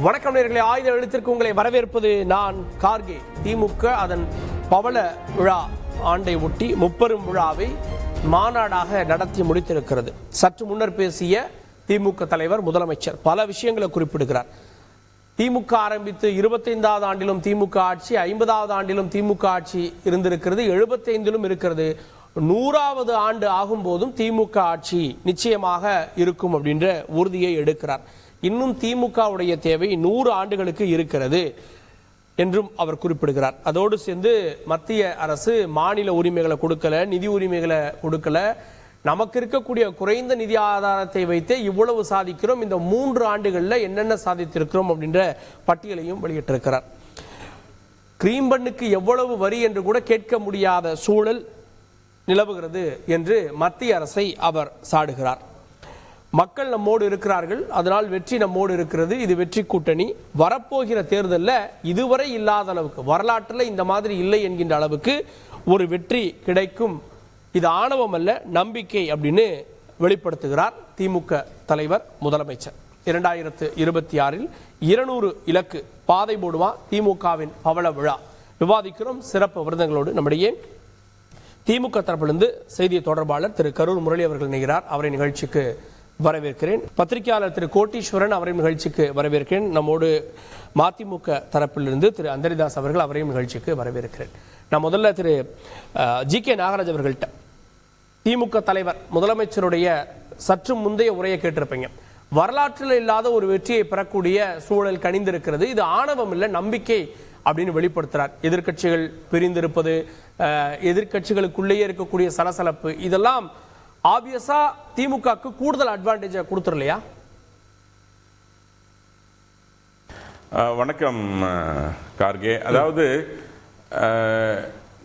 வணக்கம் நேயர்களே, ஆயுத எழுத்திற்கு உங்களை வரவேற்பது நான் கார்கே. திமுக அதன் பவள விழா ஆண்டை ஒட்டி முப்பெரும் விழாவை மாநாடாக நடத்தி முடித்திருக்கிறது. சற்று முன்னர் பேசிய திமுக தலைவர் முதலமைச்சர் பல விஷயங்களை குறிப்பிடுகிறார். திமுக ஆரம்பித்து 25வது ஆண்டிலும் திமுக ஆட்சி, 50வது ஆண்டிலும் திமுக ஆட்சி இருந்திருக்கிறது, 75லும் இருக்கிறது, 100வது ஆண்டு ஆகும் போதும் திமுக ஆட்சி நிச்சயமாக இருக்கும் அப்படின்ற உறுதியை எடுக்கிறார். இன்னும் திமுகவுடைய தேவை 100 ஆண்டுகளுக்கு இருக்கிறது என்றும் அவர் குறிப்பிடுகிறார். அதோடு சேர்ந்து மத்திய அரசு மாநில உரிமைகளை கொடுக்கல, நிதி உரிமைகளை கொடுக்கல, நமக்கு இருக்கக்கூடிய குறைந்த நிதி ஆதாரத்தை வைத்தே இவ்வளவு சாதிக்கிறோம், இந்த 3 ஆண்டுகளில் என்னென்ன சாதித்திருக்கிறோம் அப்படின்ற பட்டியலையும் வெளியிட்டிருக்கிறார். கிரீம் பண்ணுக்கு எவ்வளவு வரி என்று கூட கேட்க முடியாத சூழல் நிலவுகிறது என்று மத்திய அரசை அவர் சாடுகிறார். மக்கள் நம்மோடு இருக்கிறார்கள், அதனால் வெற்றி நம்மோடு இருக்கிறது, இது வெற்றி கூட்டணி. வரப்போகிற தேர்தலில் இதுவரை இல்லாத அளவுக்கு, வரலாற்றில் இந்த மாதிரி இல்லை என்கின்ற அளவுக்கு ஒரு வெற்றி கிடைக்கும், இது ஆணவம் அல்ல நம்பிக்கை அப்படின்னு வெளிப்படுத்துகிறார் திமுக தலைவர் முதலமைச்சர். 2026 200 இலக்கு பாதை போடுவா திமுகவின் பவள விழா. விவாதிக்கிறோம் சிறப்பு விருதுகளோடு. நம்முடைய திமுக தரப்பிலிருந்து செய்தி தொடர்பாளர் திரு கரூர் முரளி அவர்கள் இணைகிறார். அவரை நிகழ்ச்சிக்கு வரவேற்கிறேன். பத்திரிகையாளர் திரு கோட்டீஸ்வரன் அவரையும் நிகழ்ச்சிக்கு வரவேற்கிறேன். நம்மோடு மதிமுக தரப்பிலிருந்து திரு அந்தரிதாஸ் அவர்கள், அவரையும் நிகழ்ச்சிக்கு வரவேற்கிறேன். நான் முதல்ல திரு ஜி.கே. நாகராஜ் அவர்கள்ட்ட, திமுக தலைவர் முதலமைச்சருடைய சற்று முந்தைய உரையை கேட்டிருப்பீங்க. வரலாற்றில் இல்லாத ஒரு வெற்றியை பெறக்கூடிய சூழல் கணிந்திருக்கிறது, இது ஆணவம் இல்லை நம்பிக்கை அப்படின்னு வெளிப்படுத்துறார். எதிர்கட்சிகள் பிரிந்திருப்பது, எதிர்கட்சிகளுக்குள்ளேயே இருக்கக்கூடிய சலசலப்பு, இதெல்லாம் ஆப்வியஸா திமுகவுக்கு கூடுதல் அட்வான்டேஜ் கொடுத்துடலையா? வணக்கம் கார்கே. அதாவது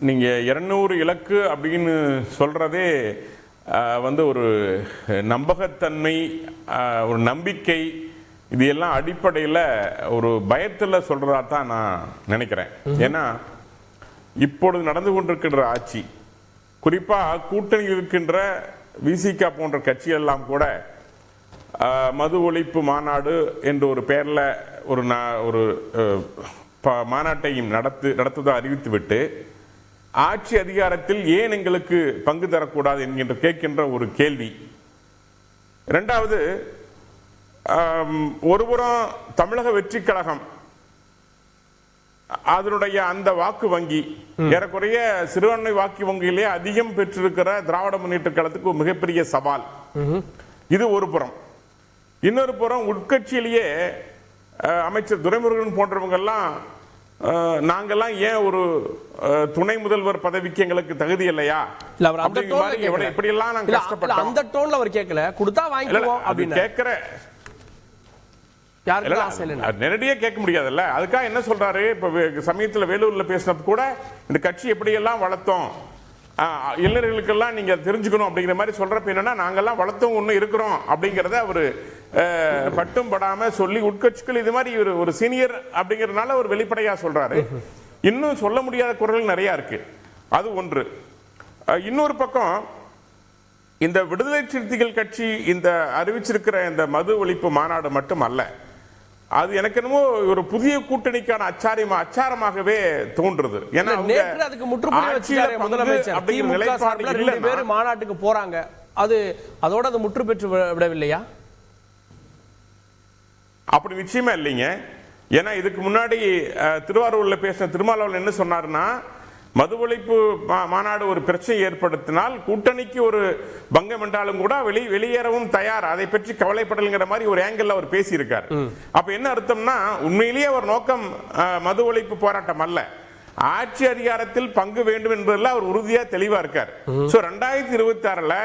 நீங்க 200 இலக்கு அப்படின்னு சொல்றதே ஒரு நம்பகத்தன்மை, ஒரு நம்பிக்கை, இது எல்லாம் அடிப்படையில் ஒரு பயத்தில் சொல்றதா தான் நான் நினைக்கிறேன். ஏன்னா இப்பொழுது நடந்து கொண்டிருக்கின்ற ஆட்சி, குறிப்பா கூட்டணியில் இருக்கின்ற விசிக போன்ற கட்சிகள் எல்லாம் கூட மது ஒழிப்பு மாநாடு என்ற ஒரு பெயரில் ஒரு மாநாட்டையும் நடத்துவதாக அறிவித்துவிட்டு ஆட்சி அதிகாரத்தில் ஏன் எங்களுக்கு பங்கு தரக்கூடாது என்கின்ற கேட்கின்ற ஒரு கேள்வி. இரண்டாவது, ஒருபுறம் தமிழக வெற்றி கழகம் அதனுடைய அந்த வாக்கு வங்கி ஏறக்குறைய சிறுபான்மை வாக்கு வங்கியிலே அதிகம் பெற்றிருக்கிற திராவிட முன்னேற்ற கழகத்துக்கு மிகப்பெரிய சவால். இது ஒரு புறம். இன்னொரு புறம் உட்கட்சியிலேயே அமைச்சர் துரைமுருகன் போன்றவங்க எல்லாம், நாங்கெல்லாம் ஏன் ஒரு துணை முதல்வர் பதவிக்கு எங்களுக்கு தகுதி இல்லையா, இப்படி எல்லாம் நாங்க கஷ்டப்பட்டோம். அந்த டோன்ல அவர் கேட்கல, கொடுத்தா வாங்கிக்குவோம் அப்படின்னு கேட்கிற நேரடியா கேட்க முடியாதுல்ல. அதுக்காக என்ன சொல்றாரு, இப்ப சமயத்துல வேலூர்ல பேசினப்ப கூட இந்த கட்சி எப்படி எல்லாம் வளர்த்தோம், இளைஞர்களுக்கெல்லாம் நீங்க தெரிஞ்சுக்கணும் அப்படிங்கிற மாதிரி சொல்றப்ப என்னன்னா, நாங்கெல்லாம் வளர்த்தோம் ஒண்ணு இருக்கிறோம் அப்படிங்கறத அவரு பட்டும் படாம சொல்லி, உட்கட்சிகள் இது மாதிரி ஒரு சீனியர் அப்படிங்கறதுனால ஒரு வெளிப்படையா சொல்றாரு. இன்னும் சொல்ல முடியாத குரல்கள் நிறைய இருக்கு. அது ஒன்று. இன்னொரு பக்கம் இந்த விடுதலை சிறுத்தைகள் கட்சி இந்த அறிவிச்சிருக்கிற இந்த மது ஒழிப்பு மாநாடு மட்டும் அல்ல, அது எனக்கு என்னமோ ஒரு புதிய கூட்டணிக்கான அச்சாரமாகவே தோன்றுது. ஏன்னா அதுக்கு முதலமைச்சர் மாநாட்டுக்கு போறாங்க, அதோட அது முற்று பெற்று விடவில்லையா? அப்படி நிச்சயமா இல்லைங்க. ஏன்னா இதுக்கு முன்னாடி திருவாரூர்ல பேசின திருமாவளவன் என்ன சொன்னாருன்னா, மது ஒழிப்பு மாநாடு ஒரு பிரச்சனை ஏற்படுத்தினால் கூட்டணிக்கு ஒரு பங்கம் என்றாலும் கூட வெளியேறவும் தயார், அதை பற்றி கவலைப்படலைங்கிற மாதிரி ஒரு ஆங்கிள் அவர் பேசியிருக்கார். அப்ப என்ன அர்த்தம்னா, உண்மையிலேயே ஒரு நோக்கம் மது ஒழிப்பு போராட்டம் அல்ல, ஆட்சி அதிகாரத்தில் பங்கு வேண்டும் என்பதில் அவர் உறுதியா தெளிவா இருக்கார். 2026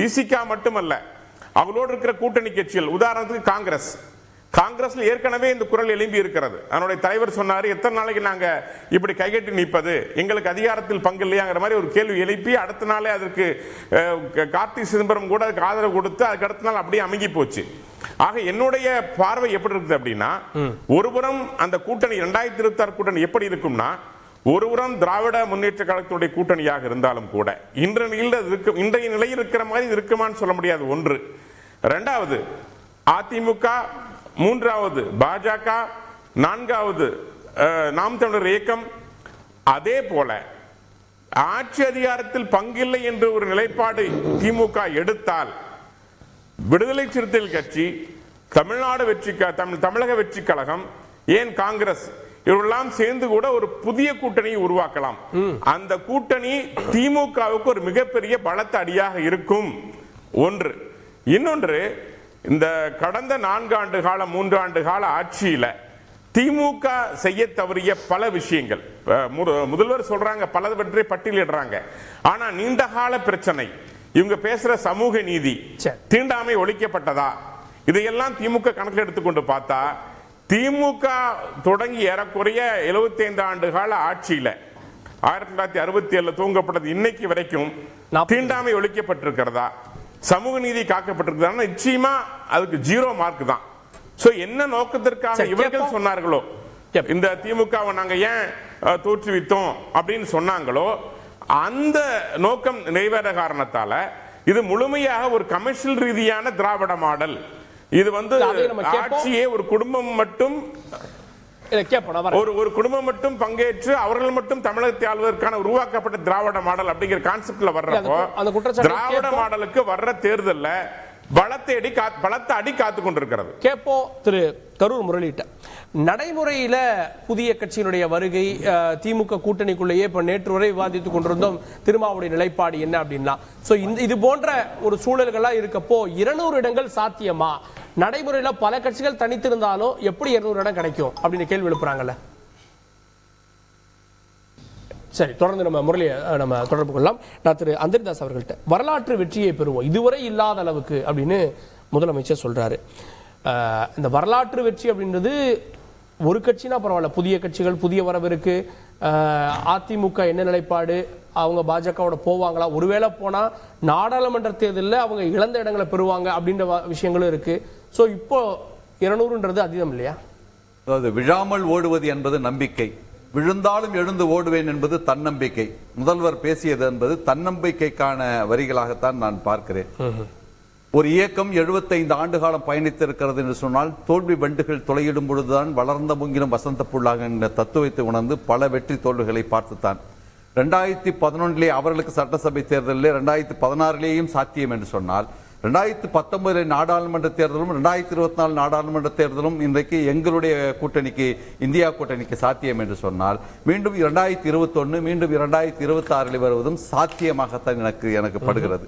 விசிக மட்டுமல்ல, அவளோடு இருக்கிற கூட்டணி கட்சிகள், உதாரணத்துக்கு காங்கிரஸ்ல ஏற்கனவே இந்த குரல் எழும்பி இருக்கிறது. அதனுடைய தலைவர் சொன்னாரு, எத்தனை நாளைக்கு நாங்க இப்படி கைகட்டி நிற்பது, எங்களுக்கு அதிகாரத்தில் பங்கு இல்லையாங்கிற மாதிரி ஒரு கேள்வி எழுப்பி அடுத்த நாளே அதற்கு கார்த்தி சிதம்பரம் கூட அதுக்கு ஆதரவு கொடுத்து அதுக்கு அடுத்த நாள் அப்படியே அமுங்கி போச்சு. ஆக என்னுடைய பார்வை எப்படி இருக்குது அப்படின்னா, ஒருபுறம் அந்த கூட்டணி 2026 கூட்டணி எப்படி இருக்கும்னா, ஒருபுறம் திராவிட முன்னேற்ற கழகத்துடைய கூட்டணியாக இருந்தாலும் கூட இன்றைய நிலையில் இருக்கிற மாதிரி இருக்குமான்னு சொல்ல முடியாது. ஒன்று. இரண்டாவது, அதிமுக மூன்றாவது பாஜக, நான்காவது நாம் தமிழர் இயக்கம். அதே போல ஆட்சி அதிகாரத்தில் பங்கில்லை என்று ஒரு நிலைப்பாடு திமுக எடுத்தால் விடுதலை சிறுத்தைகள் கட்சி, தமிழக வெற்றி கழகம், ஏன் காங்கிரஸ் இவரெல்லாம் சேர்ந்து கூட ஒரு புதிய கூட்டணியை உருவாக்கலாம். அந்த கூட்டணி திமுகவுக்கு ஒரு மிகப்பெரிய பலத்த அடியாக இருக்கும். ஒன்று. இன்னொன்று, இந்த கடந்த 4 ஆண்டு கால 3 ஆண்டு கால ஆட்சியில திமுக செய்ய தவறிய பல விஷயங்கள் முதல்வர் சொல்றாங்க, பலவற்றை பட்டியலிடுறாங்க. ஆனா நீண்ட கால பிரச்சனை, இவங்க பேசுற சமூக நீதி, தீண்டாமை ஒழிக்கப்பட்டதா, இதையெல்லாம் திமுக கணக்கில் எடுத்துக்கொண்டு பார்த்தா திமுக தொடங்கி ஏறக்குறைய 75 ஆண்டு கால ஆட்சியில 1967 துவங்கப்பட்டது இன்னைக்கு வரைக்கும் தீண்டாமை ஒழிக்கப்பட்டிருக்கிறதா, சமூக நீதி காக்கப்பட்டிருக்கிறதா? நிச்சயமா அதுக்கு 0 மார்க் தான். சோ என்ன நோக்கத்திற்காக இவர்கள் சொன்னார்களோ, இந்த திமுகவை நாங்க ஏன் தோற்றுவித்தோம் அப்படின்னு சொன்னாங்களோ, அந்த நோக்கம் நிறைவேற காரணத்தால இது முழுமையாக ஒரு கமர்ஷியல் ரீதியான திராவிட மாடல். இது ஆட்சியே ஒரு குடும்பம் மட்டும் ஒரு குடும்பம் மட்டும் பங்கேற்று அவர்கள் மட்டும் தமிழகத்தை ஆளுவதற்கான உருவாக்கப்பட்ட திராவிட மாடல் அப்படிங்கிற கான்செப்ட்ல வர்றப்போ திராவிட மாடலுக்கு வர்ற தேர்தல்ல பலத்த அடி காத்து கொண்டிருக்கிறது. கேப்போ திரு கரூர் முரளிட்ட நடைமுறையில புதிய கட்சியினுடைய வருகை திமுக கூட்டணிக்குள்ளேயே இப்ப நேற்று வரை விவாதித்துக் கொண்டிருந்தோம். திருமாவுடைய நிலைப்பாடு என்ன அப்படின்னா, இது போன்ற ஒரு சூழல்களா இருக்கப்போ 200 இடங்கள் சாத்தியமா? நடைமுறையில பல கட்சிகள் தனித்திருந்தாலும் எப்படி 200 இடம் கிடைக்கும் அப்படின்னு கேள்வி எழுப்புறாங்கல்ல. சரி, தொடர்ந்து நம்ம முரளியை நம்ம தொடர்பு கொள்ளலாம். நான் திரு அந்தரிதாஸ் அவர்கள்ட்ட வரலாற்று வெற்றியை பெறுவோம் இதுவரை இல்லாத அளவுக்கு அப்படின்னு முதலமைச்சர் சொல்றாரு. இந்த வரலாற்று வெற்றி அப்படின்றது ஒரு கட்சினா பரவாயில்ல, புதிய கட்சிகள், புதிய வரவிருக்கு. அதிமுக என்ன நிலைப்பாடு, அவங்க பாஜகவோட போவாங்களா, ஒருவேளை போனா நாடாளுமன்ற தேர்தலில் அவங்க இழந்த இடங்களை பெறுவாங்க அப்படின்ற விஷயங்களும் இருக்கு. ஸோ இப்போ 200ன்றது அதிகம் இல்லையா? அதாவது விழாமல் ஓடுவது என்பது நம்பிக்கை, விழுந்தாலும் எழுந்து ஓடுவேன் என்பது தன்னம்பிக்கை. முதல்வர் பேசியது என்பது தன்னம்பிக்கைக்கான வரிகளாகத்தான் நான் பார்க்கிறேன். ஒரு இயக்கம் 75 ஆண்டு காலம் பயணித்திருக்கிறது என்று சொன்னால் தோல்வி வண்டுகள் துளையிடும் பொழுதுதான் வளர்ந்த முங்கிலும் வசந்த புள்ளாக என்ற தத்துவத்தை உணர்ந்து பல வெற்றி தோல்விகளை பார்த்துத்தான் 2011 அவர்களுக்கு சட்டசபை தேர்தலில் 2016 சாத்தியம் என்று சொன்னால் 2019 நாடாளுமன்ற தேர்தலும் 2024 நாடாளுமன்ற தேர்தலும் இன்றைக்கு எங்களுடைய கூட்டணிக்கு, இந்தியா கூட்டணிக்கு சாத்தியம் என்று சொன்னால் மீண்டும் 2021 மீண்டும் 2026 வருவதும் சாத்தியமாகத்தான் எனக்கு படுகிறது.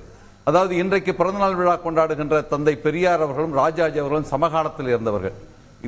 அதாவது இன்றைக்கு பிறந்தநாள் விழா கொண்டாடுகின்ற தந்தை பெரியார் அவர்களும் ராஜாஜி அவர்களும் சமகாலத்தில் இருந்தவர்கள்.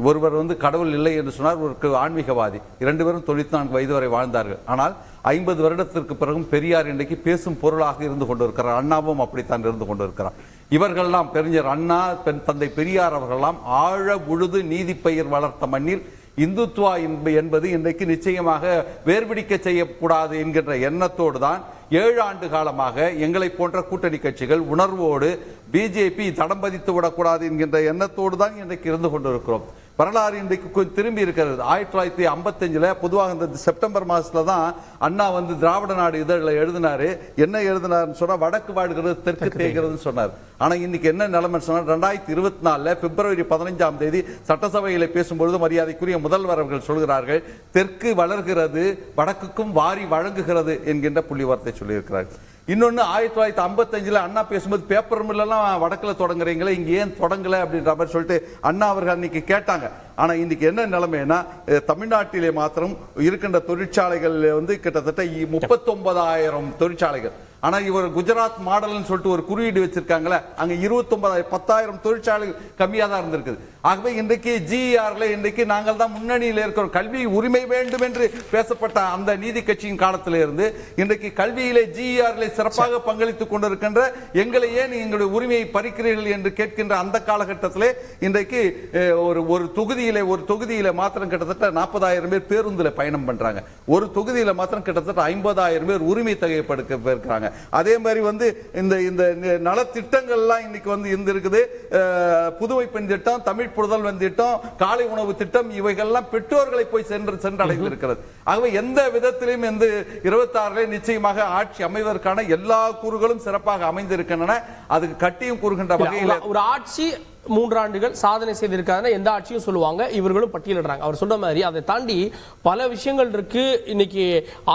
ஒருவர் கடவுள் இல்லை என்று சொன்னார், ஒரு ஆன்மீகவாதி. 2 பேரும் 94 வயது வரை வாழ்ந்தார்கள். ஆனால் 50 வருடத்திற்கு பிறகும் பெரியார் இன்றைக்கு பேசும் பொருளாக இருந்து கொண்டிருக்கிறார். அண்ணாவும் அப்படித்தான் இருந்து கொண்டிருக்கிறார். இவர்கள்லாம் பெருஞர் அண்ணா, தந்தை பெரியார் அவர்களெல்லாம் ஆழ உழுது நீதி பயிர் வளர்த்த மண்ணில் இந்துத்துவா என்பது இன்றைக்கு நிச்சயமாக வேர்பிடிக்க செய்யக்கூடாது என்கின்ற எண்ணத்தோடு தான் 7 ஆண்டு காலமாக எங்களை போன்ற கூட்டணி கட்சிகள் உணர்வோடு பிஜேபி தடம் பதித்து விடக்கூடாது என்கின்ற எண்ணத்தோடு தான் இன்றைக்கு இருந்து கொண்டிருக்கிறோம். வரலாறு இன்றைக்கு கொஞ்சம் திரும்பி இருக்கிறது. 1955 பொதுவாக இந்த செப்டம்பர் மாசத்துல தான் அண்ணா திராவிட நாடு இதழில் எழுதினாரு. என்ன எழுதினாருன்னு சொன்னா, வடக்கு வாழ்கிறது தெற்கு தேய்கிறதுன்னு சொன்னார். ஆனா இன்னைக்கு என்ன நிலைமை சொன்னா, 2024 பிப்ரவரி 15 சட்டசபையில பேசும்பொழுது மரியாதைக்குரிய முதல்வர் அவர்கள் சொல்கிறார்கள், தெற்கு வளர்கிறது வடக்குக்கும் வாரி வழங்குகிறது என்கின்ற புள்ளி வார்த்தை சொல்லியிருக்கிறார்கள். இன்னொன்னு 1955 அண்ணா பேசும்போது பேப்பர் மில்லாம் வடக்குல தொடங்குறீங்களே, இங்க ஏன் தொடங்கல அப்படின்ற மாதிரி சொல்லிட்டு அண்ணா அவர்கள் அன்னைக்கு கேட்டாங்க. ஆனா இன்னைக்கு என்ன நிலைமைன்னா, தமிழ்நாட்டிலே மாத்திரம் இருக்கின்ற தொழிற்சாலைகள் கிட்டத்தட்ட 39,000 தொழிற்சாலைகள். ஆனா இவர் குஜராத் மாடல்னு சொல்லிட்டு ஒரு குறியீடு வச்சிருக்காங்களே, அங்க 10,000 தொழிற்சாலைகள் கம்மியா தான் இருந்திருக்குது. ஆகவே இன்றைக்கு ஜிஆர்ல இன்றைக்கு நாங்கள் தான் முன்னணியில் இருக்கிறோம். கல்வி உரிமை வேண்டும் என்று பேசப்பட்ட அந்த நீதி கட்சியின் காலத்தில் இருந்து இன்றைக்கு கல்வியிலே ஜிஆர்ல சிறப்பாக பங்களித்துக் கொண்டிருக்கின்ற எங்களை ஏன் எங்களுடைய உரிமையை பறிக்கிறீர்கள் என்று கேட்கின்ற அந்த காலகட்டத்திலே இன்றைக்கு ஒரு தொகுதியில மாத்திரம் கிட்டத்தட்ட 40,000 பேர் பேருந்துல பயணம் பண்றாங்க. ஒரு தொகுதியில மாத்திரம் கிட்டத்தட்ட 50,000 பேர் உரிமை தொகைப்படுத்த இருக்காங்க. அதே மாதிரி இந்த நலத்திட்டங்கள்லாம் இன்னைக்கு இருக்குது. புதுமை பெண் திட்டம், தமிழ் புதல்வன் திட்டம், காலை உணவு திட்டம், இவைகள்லாம் பெற்றோர்களை போய் சென்றடைந்திருக்கிறது. ஆகவே எந்த விதத்திலும் 26 நிச்சயமாக ஆட்சி அமைவதற்கான எல்லா கூறுகளும் சிறப்பாக அமைந்திருக்கின்றன. அதுக்கு கட்டியும் கூறுகின்ற வகையில் ஒரு ஆட்சி 3 ஆண்டுகள் சாதனை செய்திருக்காருன்னா எந்த ஆட்சியும் சொல்லுவாங்க, இவர்களும் பட்டியலிடுறாங்க. அவர் சொல்ற மாதிரி அதை தாண்டி பல விஷயங்கள் இருக்கு. இன்னைக்கு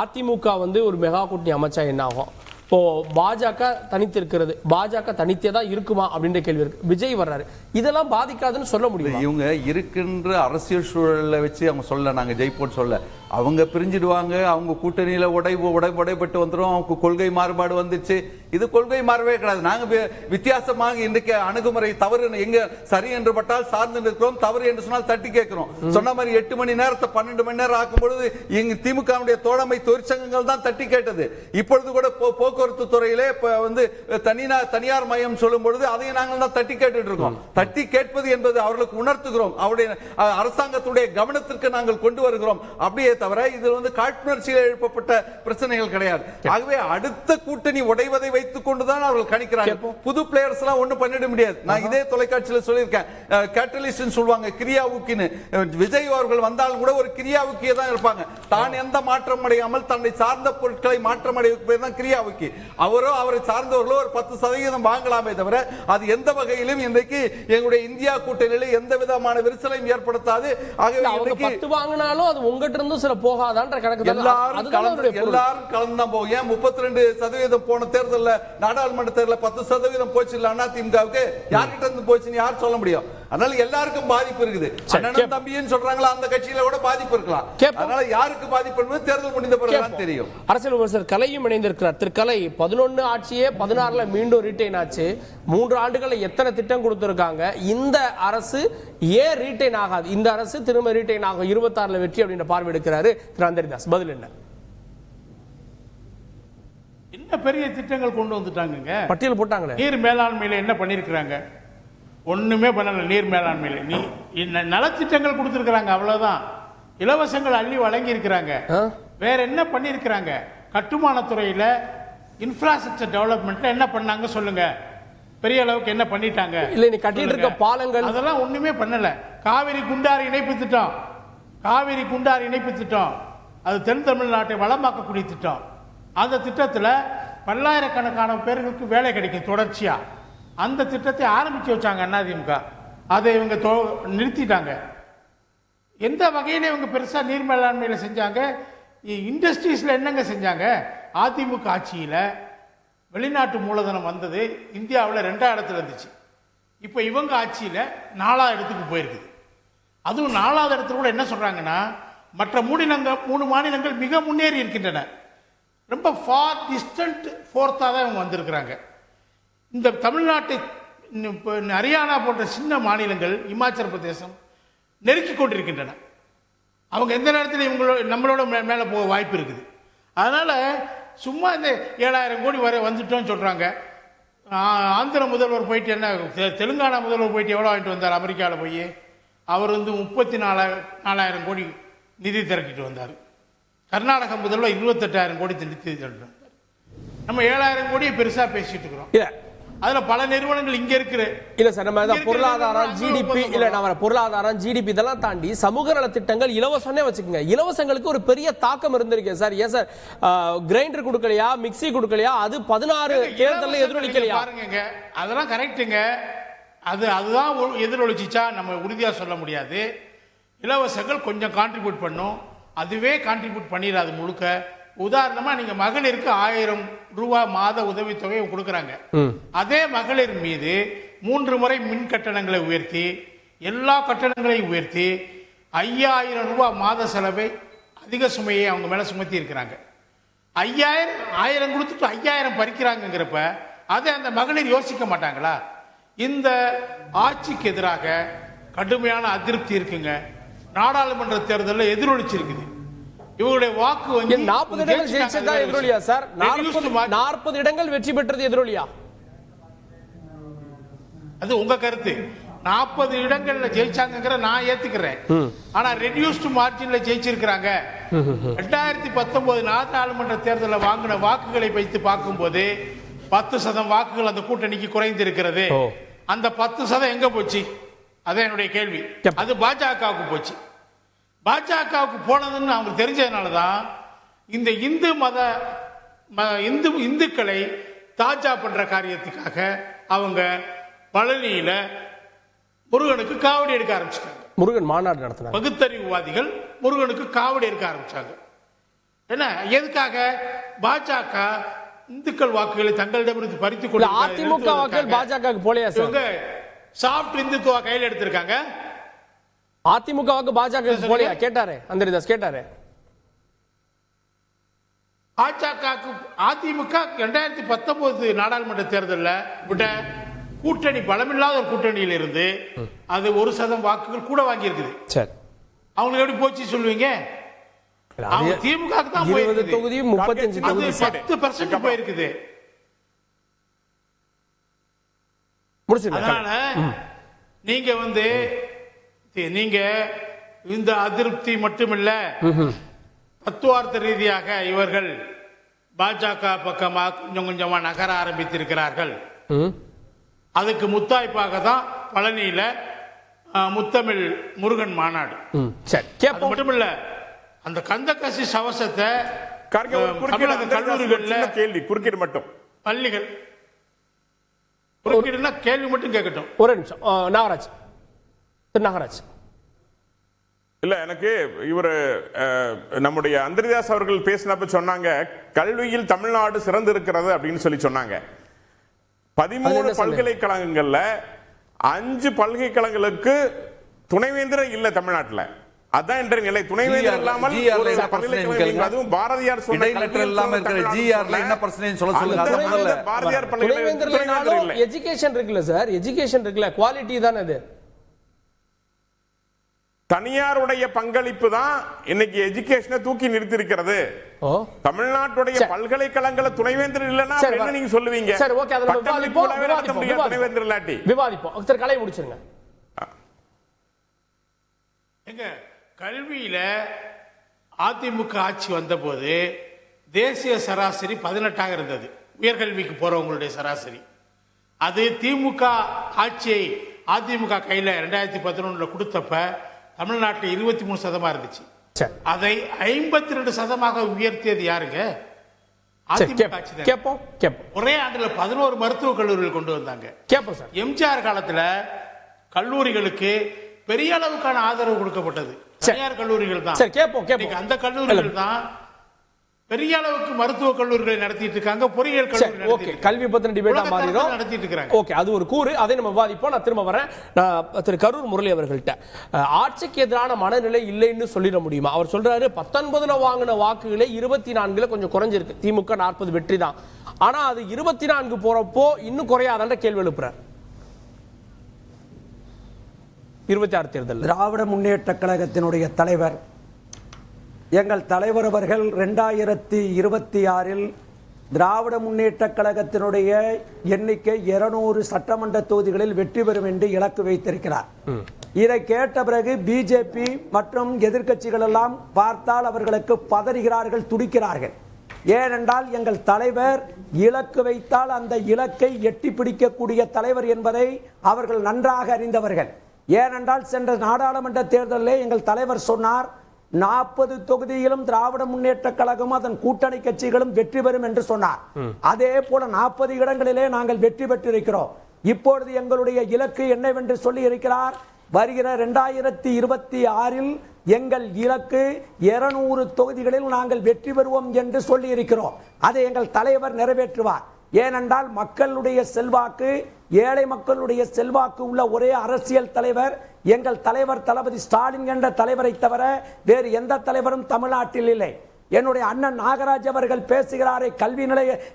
அதிமுக ஒரு மெகா கூட்டணி அமைச்சா என்ன ஆகும்? இப்போ பாஜக தனித்து இருக்கிறது, பாஜக தனித்தே தான் இருக்குமா அப்படின்ற கேள்வி இருக்கு. விஜய் வர்றாரு, இதெல்லாம் பாதிக்காதுன்னு சொல்ல முடியும்? இவங்க இருக்கின்ற அரசியல் சூழலை வச்சு அவங்க சொல்ல, நாங்க ஜெயிப்போம் சொல்ல, அவங்க பிரிஞ்சிடுவாங்க, அவங்க கூட்டணியில உடைபட்டு வந்துடும், அவங்க கொள்கை மாறுபாடு வந்துச்சு. இது கொள்கை மாறவே கிடையாது. நாங்க வித்தியாசமாக இன்றைக்கு அணுகுமுறை தவறு எங்க சரி என்று பட்டால் சார்ந்து நிற்கிறோம், தவறு என்று சொன்னால் தட்டி கேட்கிறோம். சொன்ன மாதிரி 8 மணி நேரத்தை 12 மணி நேரம் ஆக்கும் பொழுது எங்க திமுக தோழமை தொழிற்சங்கங்கள் தான் தட்டி கேட்டது. இப்பொழுது கூட போக்குவரத்து துறையிலே தனியார் மையம் சொல்லும் பொழுது அதையும் நாங்கள் தான் தட்டி கேட்டுட்டு இருக்கோம். தட்டி கேட்பது என்பது அவர்களுக்கு உணர்த்துகிறோம், அவருடைய அரசாங்கத்துடைய கவனத்திற்கு நாங்கள் கொண்டு வருகிறோம். அப்படியே தவிர இது காழ்ப்புணர்ச்சியில் எழுப்பப்பட்ட பிரச்சனைகள் கிடையாது. ஆகவே அடுத்த கூட்டணி உடைவதை வைத்துக் கொண்டுதான் அவர்கள் கணிக்கிறார்கள். புது பிளேயர்ஸ் எல்லாம் ஒண்ணும் பண்ணிட முடியாது. நான் இதே தொலைக்காட்சியில் சொல்லியிருக்கேன், கேட்டலிஸ்ட் சொல்லுவாங்க, கிரியாவுக்கின்னு. விஜய் அவர்கள் வந்தாலும் கூட ஒரு கிரியாவுக்கியே தான் இருப்பாங்க. தான் எந்த மாற்றம் அடையாமல் தன்னை சார்ந்த பொருட்களை மாற்றம் அடைய தான் கிரியாவுக்கி. அவரோ அவரை சார்ந்தவர்களோ ஒரு 10% வாங்கலாமே தவிர அது எந்த வகையிலும் இன்றைக்கு எங்களுடைய இந்தியா கூட்டணியில் எந்த விதமான விரிசலையும் ஏற்படுத்தாது. ஆகவே 10 வாங்கினாலும் அது உங்ககிட்ட இருந்து சில போகாதான்ற கணக்கு எல்லாரும் கலந்து தான் போகும். ஏன் 32% போன தேர்தலில், நாடாளுமன்ற தேர்தலில் 10% போச்சு இல்ல அண்ணா திமுகவுக்கு, யார்கிட்ட இருந்து போச்சுன்னு யார் சொல்ல முடியும்? அதனால எல்லாருக்கும் பாதிப்பு இருக்குது. அண்ணன் தம்பின்னு சொல்றாங்களா, அந்த கட்சியில கூட பாதிப்பு இருக்கலாம். அதனால யாருக்கு பாதிப்பு என்பது தேர்தல் முடிந்த பிறகுதான் தெரியும். அரசியல் விமர்சகர் கலையும் இணைந்திருக்கிறார். திரு கலை, 11 ஆட்சியே 16ல மீண்டும் ரீட்டைன் ஆச்சு. 3 ஆண்டுகள்ல எத்தனை திட்டம் கொடுத்திருக்காங்க? இந்த அரசு ஏன் ரீட்டைன் ஆகாது? இந்த அரசு திரும்ப ரீட்டைன் ஆகும் 26ல வெற்றி அப்படின்ற பார்வை எடுக்கிறாரு திரு அந்தரிதாஸ். பதில் என்ன? என்ன பெரிய திட்டங்கள் கொண்டு வந்துட்டாங்க, பட்டியல் போட்டாங்களே. நீர் மேலாண்மையில என்ன பண்ணிருக்கிறாங்க? ஒண்ணுமே பண்ணல. நீர் மேலாண்மையில நலத்திட்டங்கள் கொடுத்திருக்கிறாங்க, அவ்வளவுதான். இலவசங்கள் அள்ளி வழங்கி இருக்கிறாங்க. வேற என்ன பண்ணிருக்கிறாங்க? கட்டுமான துறையில இன்ஃப்ராஸ்ட்ரக்சர் டெவலப்மெண்ட்ல என்ன பண்ணாங்க சொல்லுங்க? பெரிய அளவுக்கு என்ன பண்ணிட்டாங்க? இல்ல நீ கட்டிட்டு இருக்க பாலங்கள் அதெல்லாம் ஒண்ணுமே பண்ணல. காவிரி குண்டாறு இணைப்பு திட்டம், காவிரி குண்டாறு இணைப்பு திட்டம், அது தென் தமிழ்நாட்டை வளமாக்கக்கூடிய திட்டம். அந்த திட்டத்தில் பல்லாயிரக்கணக்கான பேர்களுக்கு வேலை கிடைக்கும் தொடர்ச்சியா. அந்த திட்டத்தை ஆரம்பிச்சு வச்சாங்க அதிமுக, அதை இவங்க நிறுத்திட்டாங்க. எந்த வகையில இவங்க பெருசா நீர் மேலாண்மையில செஞ்சாங்க? இண்டஸ்ட்ரீஸ்ல என்னங்க செஞ்சாங்க? அதிமுக ஆட்சியில வெளிநாட்டு மூலதனம் வந்தது இந்தியாவில் 2ஆம் இடத்துல இருந்துச்சு. இப்போ இவங்க ஆட்சியில 4ஆவது இடத்துக்கு போயிருக்குது. அதுவும் 4ஆவது இடத்துல கூட என்ன சொல்றாங்கன்னா, மற்ற 3 மாநிலங்கள் மிக முன்னேறி இருக்கின்றன. ரொம்ப ஃபார் டிஸ்டன்ட் 4th தான் இவங்க வந்திருக்கிறாங்க. இந்த தமிழ்நாட்டை ஹரியானா போன்ற சின்ன மாநிலங்கள், இமாச்சல பிரதேசம் நெருக்கி கொண்டிருக்கின்றன. அவங்க எந்த நேரத்தில் நம்மளோட மேல போக வாய்ப்பு இருக்குது. அதனால சும்மா இந்த 7000 கோடி வரை வந்துட்டோம்னு சொல்றாங்க. ஆந்திர முதல்வர் போயிட்டு என்ன, தெலுங்கானா முதல்வர் போயிட்டு எவ்வளோ வாங்கிட்டு வந்தார்? அமெரிக்காவில் போய் அவர் 34,000 கோடி நிதி திரட்டிட்டு வந்தார். கர்நாடக முதல்வர் 28,000 கோடி நிதி திரட்டிட்டு வந்தார். நம்ம 7,000 கோடியை பெருசா பேசிட்டு இருக்கிறோம். அதுல பல நிறுவனங்கள் இங்க இருக்கு. இல்ல சார், நம்ம பொருளாதாரம், ஜிடிபி, இல்ல நம்ம பொருளாதாரம், ஜிடிபி இதெல்லாம் தாண்டி சமூக நல திட்டங்கள் இலவசம்னே வச்சுக்கோங்க. இலவசங்களுக்கு ஒரு பெரிய தாக்கம் இருந்திருக்கு சார். ஏன் சார் கிரைண்டர் கொடுக்கலையா, மிக்சி கொடுக்கலையா? அது 16 தேர்தலில் எதிரொலிக்கலையா? பாருங்க, அதெல்லாம் கரெக்டுங்க. அதுதான் எதிரொலிச்சா நம்ம உறுதியா சொல்ல முடியாது. இலவசங்கள் கொஞ்சம் கான்ட்ரிபியூட் பண்ணும், அதுவே கான்ட்ரிபியூட் பண்ணிடாது முழுக்க. உதாரணமா நீங்க மகளிருக்கு 1000 ரூபாய் மாத உதவித்தொகை கொடுக்கறாங்க. அதே மகளிர் மீது 3 முறை மின் கட்டணங்களை உயர்த்தி, எல்லா கட்டணங்களையும் உயர்த்தி 5000 ரூபாய் மாத செலவை, அதிக சுமையை அவங்க மேல சுமத்தி இருக்கிறாங்க. 1000 கொடுத்துட்டு 5000 பறிக்கிறாங்கிறப்ப அதை அந்த மகளிர் யோசிக்க மாட்டாங்களா? இந்த ஆட்சிக்கு எதிராக கடுமையான அதிருப்தி இருக்குங்க. நாடாளுமன்ற தேர்தலில் எதிரொலிச்சிருக்குது. இவருடைய வாக்கு வங்கி 40 இடங்கள் ஜெயிச்சதா எதிரொலியா சார்? 40 இடங்கள் வெற்றி பெற்றது எதிரொலியா? அது உங்க கருத்து. 40 இடங்கள்ல ஜெயிச்சாங்கிற நான் ஏத்துக்கிறேன். ஆனா ரெடியூஸ்டு மார்ஜின்ல ஜெயிச்சிருக்கிறாங்க. 2019 நாடாளுமன்ற தேர்தலில் வாங்கின வாக்குகளை வைத்து பார்க்கும்போது 10% வாக்குகள் அந்த கூட்டணிக்கு குறைந்திருக்கிறது. அந்த 10% எங்க போச்சு? அதான் என்னுடைய கேள்வி. அது பாஜகவுக்கு போச்சு. பாஜகவுக்கு போனதுன்னு அவங்க தெரிஞ்சதுனாலதான் இந்த இந்துக்களை தாஜா பண்ற காரியத்துக்காக அவங்க பழனியில முருகனுக்கு காவடி எடுக்க ஆரம்பிச்சிட்டாங்க. முருகன் மாநாடு நடத்தினாங்க. பகுத்தறிவுவாதிகள் முருகனுக்கு காவடி எடுக்க ஆரம்பிச்சாங்க. என்ன எதுக்காக? பாஜக இந்துக்கள் வாக்குகளை தங்களிடமிருந்து பறித்துக் கொண்டு அதிமுக வாக்குகள் பாஜக போலையா சார்? சாஃப்ட் இந்துத்துவ கையில் எடுத்திருக்காங்க. அதிமுக வாக்கு பாஜக போலையா? கேட்டாரு அந்தரிதாஸ் கேட்டாரு. அதிமுக 2019 நாடாளுமன்ற தேர்தலில் விட கூட்டணி பலமில்லாத ஒரு கூட்டணியில் இருந்து அது 1% வாக்குகள் கூட வாங்கி இருக்குது. சரி, அவங்களுக்கு எப்படி போச்சு சொல்லுவீங்க? திமுக தான் 20 தொகுதி 35 தொகுதி 10% போயிருக்குது. அதனால நீங்க இந்த அதிருப்தி மட்டுமில்ல, தத்துவார்த்த ரீதியாக இவர்கள் பாஜக பக்கமா கொஞ்சம் கொஞ்சமா நகர ஆரம்பித்திருக்கிறார்கள். அதுக்கு முத்தாய்ப்பாக தான் பழனியில முத்தமிழ் முருகன் மாநாடு. அது மட்டுமில்ல, அந்த கந்தகசி சவசத்தை கல்லூரிகள்ல கேள்வி குறுக்கீடு மட்டும் பள்ளிகள் குறுக்கீடுனா கேள்வி மட்டும் கேட்கட்டும். ஒரு நிமிஷம் நாகராஜ், நாகராஜ் இல்ல, எனக்கு இவர் நம்முடைய அந்திரிதாஸ் அவர்கள் பேசினப்ப சொன்னாங்க கல்வியில் தமிழ்நாடு சிறந்து இருக்கிறது அப்படின்னு சொல்லி சொன்னாங்க. 13 பல்கலைக்கழகங்கள்ல 5 பல்கலைக்கழகங்களுக்கு துணைவேந்தர் இல்ல தமிழ்நாட்டில். அதான் என்ற நிலை. துணைவேந்தர் இல்லாமல் அதுவும் பாரதியார் சொன்ன பாரதியார் பல்கலைக்கழகம் எஜுகேஷன் இருக்குல்ல சார், எஜுகேஷன் இருக்குல்ல, குவாலிட்டி தானே அது. தனியாருடைய பங்களிப்பு தான் இன்னைக்கு எஜுகேஷனை தூக்கி நிறுத்தி இருக்கிறது. தமிழ்நாட்டுடைய பல்கலைக்கழகங்கள துணைவேந்தர் இல்லனா என்ன நீங்க சொல்லுவீங்க? சரி, ஓகே, அத துணைவேந்தர் இல்லாட்டி விவாதிப்போம். சார் கலை முடிச்சிருங்க. எங்க கல்வியில அதிமுக ஆட்சி வந்தபோது தேசிய சராசரி 18ஆக இருந்தது, உயர்கல்விக்கு போறவங்களுடைய சராசரி. அது திமுக ஆட்சியை அதிமுக கையில 2011 கொடுத்தப்ப தமிழ்நாட்டில் 23% இருந்துச்சு. அதை 52% உயர்த்தியது யாருங்க? அதிமுக ஆட்சி தான். ஒரே ஆண்டுல 11 மருத்துவக் கல்லூரிகள் கொண்டு வந்தாங்க. எம்ஜிஆர் காலத்துல கல்லூரிகளுக்கு பெரிய அளவுக்கான ஆதரவு கொடுக்கப்பட்டது. தனியார் கல்லூரிகள் தான். அந்த கல்லூரிகள் தான் பெரிய அளவுக்கு மருத்துவ கல்லூரிகளை நடத்திட்டு இருக்காங்க, பொறியியல் கல்லூரி கல்வி பத்தின டிபேட்டா மாறிடும் நடத்திட்டு இருக்காங்க. ஓகே, அது ஒரு கூறு, அதை நம்ம விவாதிப்போம். நான் திரும்ப வரேன். திரு கரூர் முரளி அவர்கள்ட்ட ஆட்சிக்கு எதிரான மனநிலை இல்லைன்னு சொல்லிட முடியுமா? அவர் சொல்றாரு 19 வாங்கின வாக்குகளே 24 கொஞ்சம் குறைஞ்சிருக்கு. திமுக 40 வெற்றி தான், ஆனா அது 24 போறப்போ இன்னும் குறையாதான்ற கேள்வி எழுப்புறார். 26 தேர்தல் திராவிட முன்னேற்ற கழகத்தினுடைய தலைவர், எங்கள் தலைவர் அவர்கள் 2026 திராவிட முன்னேற்ற கழகத்தினுடைய எண்ணிக்கை 200 சட்டமன்ற தொகுதிகளில் வெற்றி பெறும் என்று இலக்கு வைத்திருக்கிறார். இதை கேட்ட பிறகு பிஜேபி மற்றும் எதிர்க்கட்சிகள் எல்லாம் பார்த்தால் அவர்களுக்கு பதறுகிறார்கள், துடிக்கிறார்கள். ஏனென்றால் எங்கள் தலைவர் இலக்கு வைத்தால் அந்த இலக்கை எட்டி பிடிக்கக்கூடிய தலைவர் என்பதை அவர்கள் நன்றாக அறிந்தவர்கள். ஏனென்றால் சென்ற நாடாளுமன்ற தேர்தலில் எங்கள் தலைவர் சொன்னார் 40 தொகுதியிலும் திராவிட முன்னேற்ற கழகம் அதன் கூட்டணி கட்சிகளும் வெற்றி பெறும் என்று சொன்னார். அதே போல 40 இடங்களிலே நாங்கள் வெற்றி பெற்றிருக்கிறோம். இப்பொழுது எங்களுடைய இலக்கு என்னவென்று சொல்லி இருக்கிறார். வருகிற 2026 எங்கள் இலக்கு 200 தொகுதிகளில் நாங்கள் வெற்றி பெறுவோம் என்று சொல்லி இருக்கிறோம். அதை எங்கள் தலைவர் நிறைவேற்றுவார். ஏனென்றால் மக்களுடைய செல்வாக்கு, ஏழை மக்களுடைய செல்வாக்கு உள்ள ஒரே அரசியல் தலைவர் எங்கள் தலைவர் தளபதி ஸ்டாலின் என்ற தலைவரை தவிர வேறு எந்த தலைவரும் தமிழ்நாட்டில் இல்லை. என்னுடைய அண்ணன் நாகராஜ் அவர்கள் பேசுகிறாரே,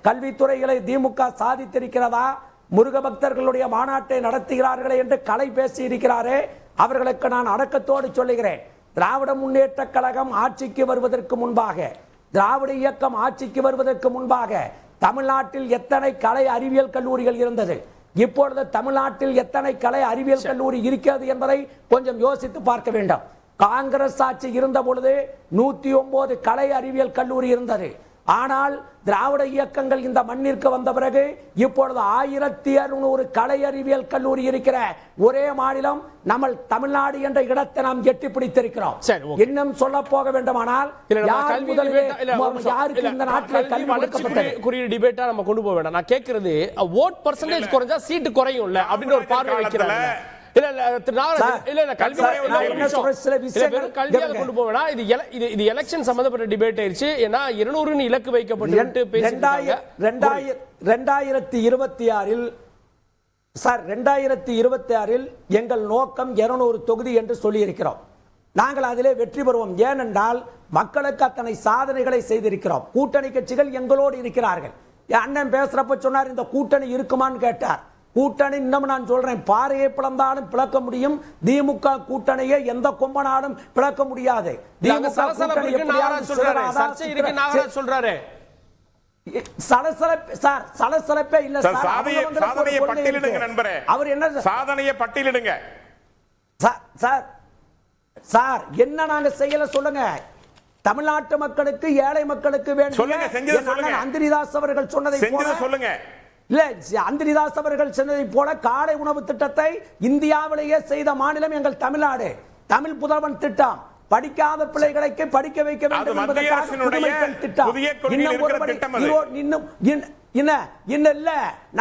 கல்வித்துறைகளை திமுக சாதித்திருக்கிறதா, முருக பக்தர்களுடைய மாநாட்டை நடத்துகிறார்களே என்று கலை பேசி இருக்கிறாரே, அவர்களுக்கு நான் அடக்கத்தோடு சொல்லுகிறேன். திராவிட முன்னேற்ற கழகம் ஆட்சிக்கு வருவதற்கு முன்பாக, திராவிட இயக்கம் ஆட்சிக்கு வருவதற்கு முன்பாக தமிழ்நாட்டில் எத்தனை கலை அறிவியல் கல்லூரிகள் இருந்தது, இப்பொழுது தமிழ்நாட்டில் எத்தனை கலை அறிவியல் கல்லூரி இருக்கிறது என்பதை கொஞ்சம் யோசித்து பார்க்க வேண்டும். காங்கிரஸ் ஆட்சி இருந்த பொழுது 109 கலை அறிவியல் கல்லூரி இருந்தது. ஆனால் திராவிட இயக்கங்கள் இந்த மண்ணிற்கு வந்த பிறகு இப்பொழுது 1600 கலை அறிவியல் கல்லூரி இருக்கிற ஒரே மாநிலம் நம்ம தமிழ்நாடு என்ற இடத்தை நாம் எட்டி பிடித்திருக்கிறோம். இன்னும் சொல்ல போக வேண்டுமானால் யாருக்கு இந்த நாட்டில் கல்வி கொடுக்கப்பட்டது குறியீடு டிபேட்டா நம்ம கொண்டு போக வேண்டாம். நான் கேட்கிறது ஓட் பர்சன்டேஜ் குறைஞ்சா சீட்டு குறையும்ல அப்படின்னு ஒரு பார்வை வைக்கிறாங்க. கொண்டு போவேனா இது எலெக்ஷன் சம்பந்தப்பட்ட டிபேட் ஆயிருச்சு. ஏன்னா 200 இலக்கு வைக்கப்பட்டு 2026 எங்கள் நோக்கம் 200 தொகுதி என்று சொல்லி இருக்கிறோம். நாங்கள் அதிலே வெற்றி பெறுவோம். ஏனென்றால் மக்களுக்கு அத்தனை சாதனைகளை செய்திருக்கிறோம். கூட்டணி கட்சிகள் எங்களோடு இருக்கிறார்கள். அண்ணன் பேசுறப்ப சொன்னார் இந்த கூட்டணி இருக்குமான்னு கேட்டார். கூட்டணி இன்னும் நான் சொல்றேன், பாறையை பிளந்தாலும் பிளக்க முடியும். திமுக கூட்டணியை எந்த கொம்பனாலும் பிளக்க முடியாது. சலசலப்பே இல்ல அவர் என்ன சாதனையை பட்டியலிடுங்க சார். என்ன நாங்க செய்யல சொல்லுங்க. தமிழ்நாட்டு மக்களுக்கு, ஏழை மக்களுக்கு வேண்டிய அந்திரிதாஸ் அவர்கள் சொன்னதை சொல்லுங்க. இல்ல, அந்திரிதாஸ் அவர்கள் சொன்னதை போல காலை உணவு திட்டத்தை இந்தியாவிலேயே செய்த மாநிலம் எங்கள் தமிழ்நாடு. தமிழ் புதல்வன் திட்டம், படிக்காத பிள்ளைகளுக்கு படிக்க வைக்க வேண்டும் என்பதற்காக திட்டம். இன்னும் இல்ல,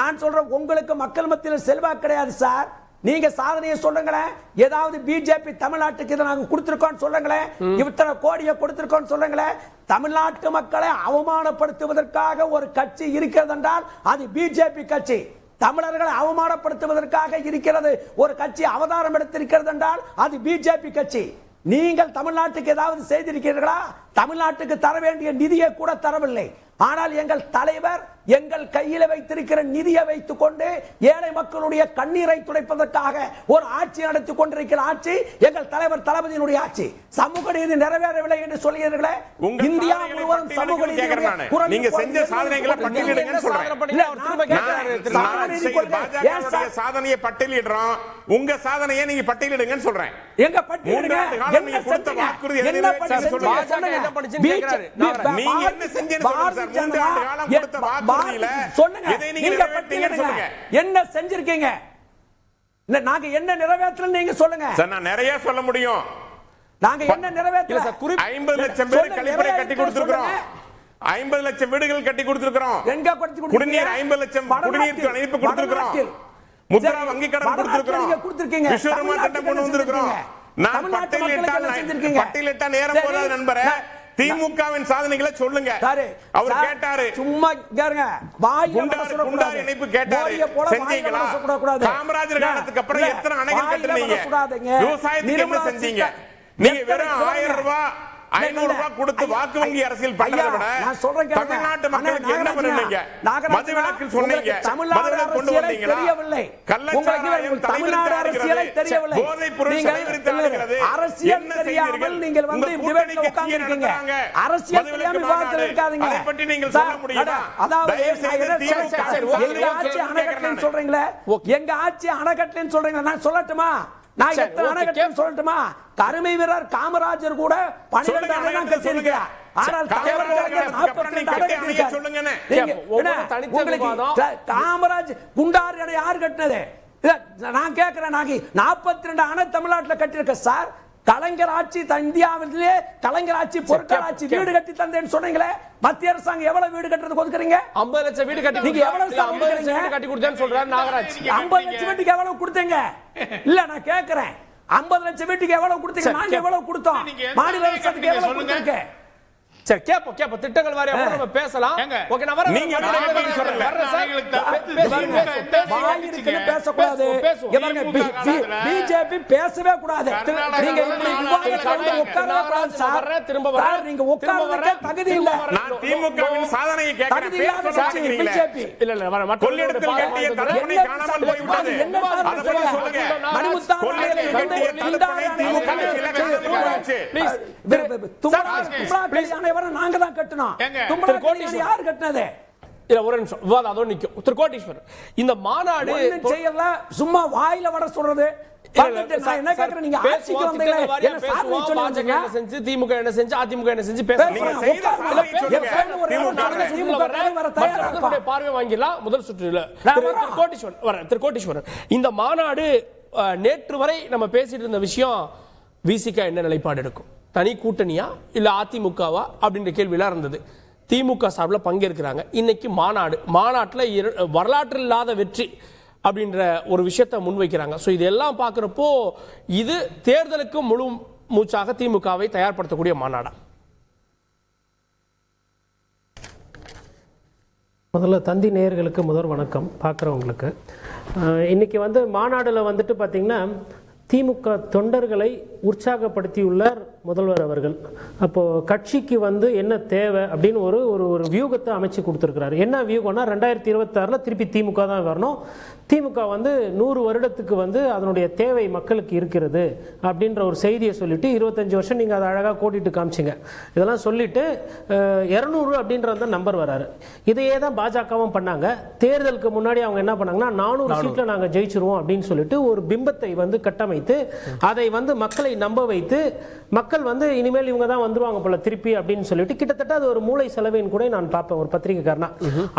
நான் சொல்றேன், உங்களுக்கு மக்கள் மத்தியில் செல்வாக்கு கிடையாது சார். நீங்க சாதனையை சொல்லுங்களேன். ஏதாவது பிஜேபி தமிழ்நாட்டுக்கு இதை நாங்க கொடுத்திருக்கோம் சொல்லுங்களேன். இத்தனை கோடியை கொடுத்திருக்கோம் சொல்லுங்களேன். தமிழ்நாட்டு மக்களை அவமானப்படுத்துவதற்காக ஒரு கட்சி இருக்கிறது என்றால் அது பிஜேபி கட்சி. தமிழர்களை அவமானப்படுத்துவதற்காக இருக்கிறது ஒரு கட்சி அவதாரம் எடுத்திருக்கிறது என்றால் அது பிஜேபி கட்சி. நீங்கள் தமிழ்நாட்டுக்கு ஏதாவது செய்திருக்கிறீர்களா? தமிழ்நாட்டுக்கு தர வேண்டிய நிதியை கூட தரவில்லை. ஆனால் எங்கள் தலைவர் எங்கள் கையில் வைத்திருக்கிற நிதியை வைத்துக் கொண்டு ஏழை மக்களுடைய கண்ணீரை துடைப்பதற்காக ஒரு ஆட்சி நடத்தி கொண்டிருக்கிற ஆட்சி எங்கள் தலைவர் தளபதியினுடைய ஆட்சி. சமூக நீதி நிறைவேறவில்லை என்று சொல்கிறீர்களே. இந்தியா முழுவதும் சமூக நீதி நீங்க செஞ்ச சாதனைகளை பட்டியலிடுங்கன்னு சொல்றேன். சாதனையை பட்டியலிடுறோம். உங்க சாதனையை நீங்க பட்டியலிடுங்கன்னு சொல்றேன். எங்க பட்டியலிடுங்க. நீங்க கொடுத்த வாக்குறுதி நீங்க என்ன செஞ்சீங்க? என்ன செஞ்சிருக்கீங்க? நாங்க என்ன நிறைவேற்றல நீங்க சொல்லுங்க. நான் நிறைய சொல்ல முடியும். நாங்க என்ன நிறைவேற்றல? 50 லட்சம் பேர் கழிப்பறை கட்டி கொடுத்திருக்கிறோம். 50 லட்சம் வீடுகள் கட்டி கொடுத்திருக்கிறோம். எங்க கட்டி கொடுத்திருக்கீங்க? குடிநீர் 50 லட்சம் குடிநீர் இணைப்பு கொடுத்திருக்கிறோம். முத்ரா வங்கி கடன் கொடுத்திருக்கிறோம். விஸ்வகர்மா திட்டம் கொண்டு வந்திருக்கிறோம். நான் பட்டியலிட்டா நேரம் போதாது நண்பரே. திமுகவின் சாதனைகளை சொல்லுங்க. அவர் கேட்டாரு, சும்மா கேளுங்க. குண்டார் இணைப்பு கேட்டாரு, செஞ்சீங்களா? காமராஜர் காலத்துக்கு அப்புறம் எத்தனை அணைகள் கட்டுனீங்க? விவசாயத்துக்கு என்ன செஞ்சீங்க? நீங்க வெறும் 1000 ரூபாய் 500 ரூபாய் கொடுத்து வாக்கு வங்கி அரசியல் பண்றதை விட தமிழ்நாட்டு மக்களுக்கு என்ன பண்ணுவீங்க? மதுவிலக்கு சொன்னீங்க, மதுவிலக்கு கொண்டு வந்தீங்களா? கள்ளச்சாராயம் தமிழ்நாடு அரசியலை தெரியவில்லை. போதைப் பொருள் செலவழித்தது அரசியல் தெரியாமல் நீங்கள் வந்து டிபேட்ல உட்கார்ந்திருக்கீங்க. அரசியல் தெரியாம விவாதத்தில் இருக்காதீங்க. அதை பற்றி நீங்கள் சொல்ல முடியுமா? அதாவது எங்க ஆட்சி அணைக்கட்டலைன்னு சொல்றீங்களே, எங்க ஆட்சி அணைக்கட்டலைன்னு சொல்றீங்களா? நான் சொல்லட்டுமா? நான் எத்தனை அணைக்கட்டலைன்னு சொல்லட்டுமா? கருமை வீரர் காமராஜர் கூட 12 அணை தான் கட்டியிருக்கிறார். ஆனால் காமராஜ் குண்டார் அணை யார் கட்டினது? நான் கேட்கிறேன். 42 அணை தமிழ்நாட்டில் கட்டியிருக்க சார். கலைஞர் ஆட்சி இந்தியாவிலே கலைஞர் ஆட்சி பொருட்கள் ஆட்சி வீடு கட்டி தந்தேன்னு சொன்னீங்களே. மத்திய அரசாங்கம் எவ்வளவு வீடு கட்டுறதுக்கு ஒதுக்குறீங்க? 50 லட்சம் வீடு கட்டி நீங்க எவ்வளவு வீடு கட்டி கொடுத்தேன்னு சொல்றாரு நாகராஜ். 50 லட்சம் வீட்டுக்கு எவ்வளவு கொடுத்தீங்க? இல்ல நான் கேட்கிறேன், 50 லட்சம் வீட்டுக்கு எவ்வளவு கொடுத்தீங்க? நாங்க எவ்வளவு கொடுத்தோம்? மாநில அரசுக்கு எவ்வளவு கொடுத்தீங்க? சரி, கேப்ப திட்டங்கள் வாரியா நம்ம பேசலாம். ஓகே, நான் வரேன். நீங்க பேச கூடாது. பிஜேபி பேசவே கூடாது. நீங்க உட்கார்ந்து சார், திரும்ப வர. நீங்க உட்கார்ந்து தகுதி இல்ல. நான் திமுகவின் சாதனையை கேக்குறேன். பிஜேபி இல்ல இல்ல வர கொள்ளிடத்தில் கட்டிய தடுப்பணை காணாமல் போய் விட்டது. அத பத்தி சொல்லுங்க. கொள்ளிடத்தில் கட்டிய தடுப்பணை திமுக நாங்க தான் கட்டணும். யார் கட்டினது? ஒரு நிமிஷம் விவாதம் அதோட நிக்கும். திரு கோட்டீஸ்வரர், இந்த மாநாடு செய்யல, சும்மா வாயில வர சொல்றது. என்ன கேக்குறேன், நீங்க ஆட்சிக்கு வந்தீங்களே, என்ன சாதனை சொல்லுங்க. செஞ்சு திமுக என்ன செஞ்சு, அதிமுக என்ன செஞ்சு பேசுறீங்க. பார்வை வாங்கிடலாம் முதல் சுற்றுல. திரு கோட்டீஸ்வரர், இந்த மாநாடு நேற்று வரை நம்ம பேசிட்டு இருந்த விஷயம், விசிக என்ன நிலைப்பாடு எடுக்கும்? தனி கூட்டணியா இல்ல அதிமுகவா அப்படின்ற கேள்வியெல்லாம் இருந்தது. திமுக சார்பில் பங்கேற்கிறாங்க. இன்னைக்கு மாநாட்டில் வரலாற்று இல்லாத வெற்றி. அப்படின்ற ஒரு விஷயத்தை முன்வைக்கிறாங்க. ஸோ இதெல்லாம் பார்க்குறப்போ இது தேர்தலுக்கு முழு மூச்சாக திமுகவை தயார்படுத்தக்கூடிய மாநாடா? முதல்ல தந்தி நேயர்களுக்கு முதல் வணக்கம் பார்க்குறவங்களுக்கு. இன்றைக்கி மாநாடில் பார்த்திங்கன்னா திமுக தொண்டர்களை உற்சாகப்படுத்தியுள்ளார் முதல்வர் அவர்கள். அப்போது கட்சிக்கு என்ன தேவை அப்படின்னு ஒரு ஒரு வியூகத்தை அமைச்சு கொடுத்துருக்கிறாரு. என்ன வியூகம்னா 2026 திருப்பி திமுக தான் வரணும், திமுக 100 வருடத்துக்கு அதனுடைய தேவை மக்களுக்கு இருக்கிறது அப்படின்ற ஒரு செய்தியை சொல்லிட்டு 25 வருஷம் நீங்கள் அதை அழகாக கோடிட்டு காமிச்சிங்க. இதெல்லாம் சொல்லிட்டு 200 அப்படின்ற அந்த நம்பர் வராரு. இதையே தான் பாஜகவும் பண்ணாங்க. தேர்தலுக்கு முன்னாடி அவங்க என்ன பண்ணாங்கன்னா 400 சீட்டில் நாங்கள் ஜெயிச்சிருவோம் அப்படின்னு சொல்லிட்டு ஒரு பிம்பத்தை கட்டமைத்து அதை மக்களை நம்ப வைத்து மக்கள் இனிமேல் இவங்க தான் வந்துருவாங்க போல திருப்பி அப்படின்னு சொல்லிட்டு கிட்டத்தட்ட அது ஒரு மூளை செலவின் கூட நான் பார்ப்பேன் ஒரு பத்திரிகைக்காரனா.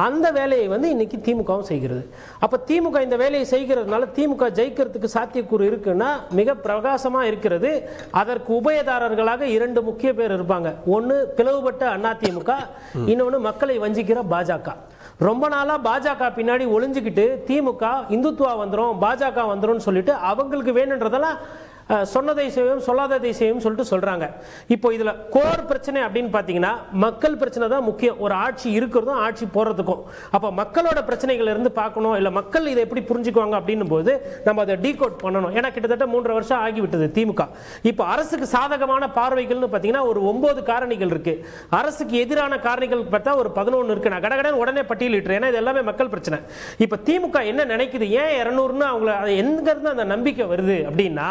அந்த வேலையை இன்னைக்கு திமுகவும் செய்கிறது. அப்ப திமுக இந்த வேலையை செய்கிறதுனால திமுக ஜெயிக்கிறதுக்கு சாத்தியக்கூறு இருக்குன்னா மிக பிரகாசமா இருக்கிறது. அதற்கு உபயதாரர்களாக 2 முக்கிய பேர் இருப்பாங்க. ஒன்னு பிளவுபட்ட அதிமுக, இன்னொன்னு மக்களை வஞ்சிக்கிற பாஜக. ரொம்ப நாளா பாஜக பின்னாடி ஒளிஞ்சுக்கிட்டு திமுக இந்துத்துவா வந்துரும், பாஜக வந்துரும் சொல்லிட்டு அவங்களுக்கு வேணுன்றதெல்லாம் சொன்னதை செய்யும் சொல்லாததை செய்யும் சொல்லிட்டு சொல்றாங்க. இப்போ இதுல கோர் பிரச்சனை அப்படின்னு பாத்தீங்கன்னா மக்கள் பிரச்சனை தான் முக்கியம். ஒரு ஆட்சி இருக்கிறதும் ஆட்சி போறதுக்கும். அப்ப மக்களோட பிரச்சனைகள் இருந்து பார்க்கணும், இல்ல மக்கள் இதை எப்படி புரிஞ்சுக்குவாங்க அப்படின்னும் போது நம்ம அதை டீகோட் பண்ணணும். ஏன்னா கிட்டத்தட்ட 3 வருஷம் ஆகிவிட்டது திமுக. இப்போ அரசுக்கு சாதகமான பார்வைகள்னு பாத்தீங்கன்னா ஒரு 9 காரணிகள் இருக்கு. அரசுக்கு எதிரான காரணிகள் பார்த்தா ஒரு 11 இருக்கு. நான் கடகடன் உடனே பட்டியலிட்டுறேன், ஏன்னா இது எல்லாமே மக்கள் பிரச்சனை. இப்ப திமுக என்ன நினைக்குது, ஏன் 200ன்னு அவங்கள எங்க இருந்து அந்த நம்பிக்கை வருது அப்படின்னா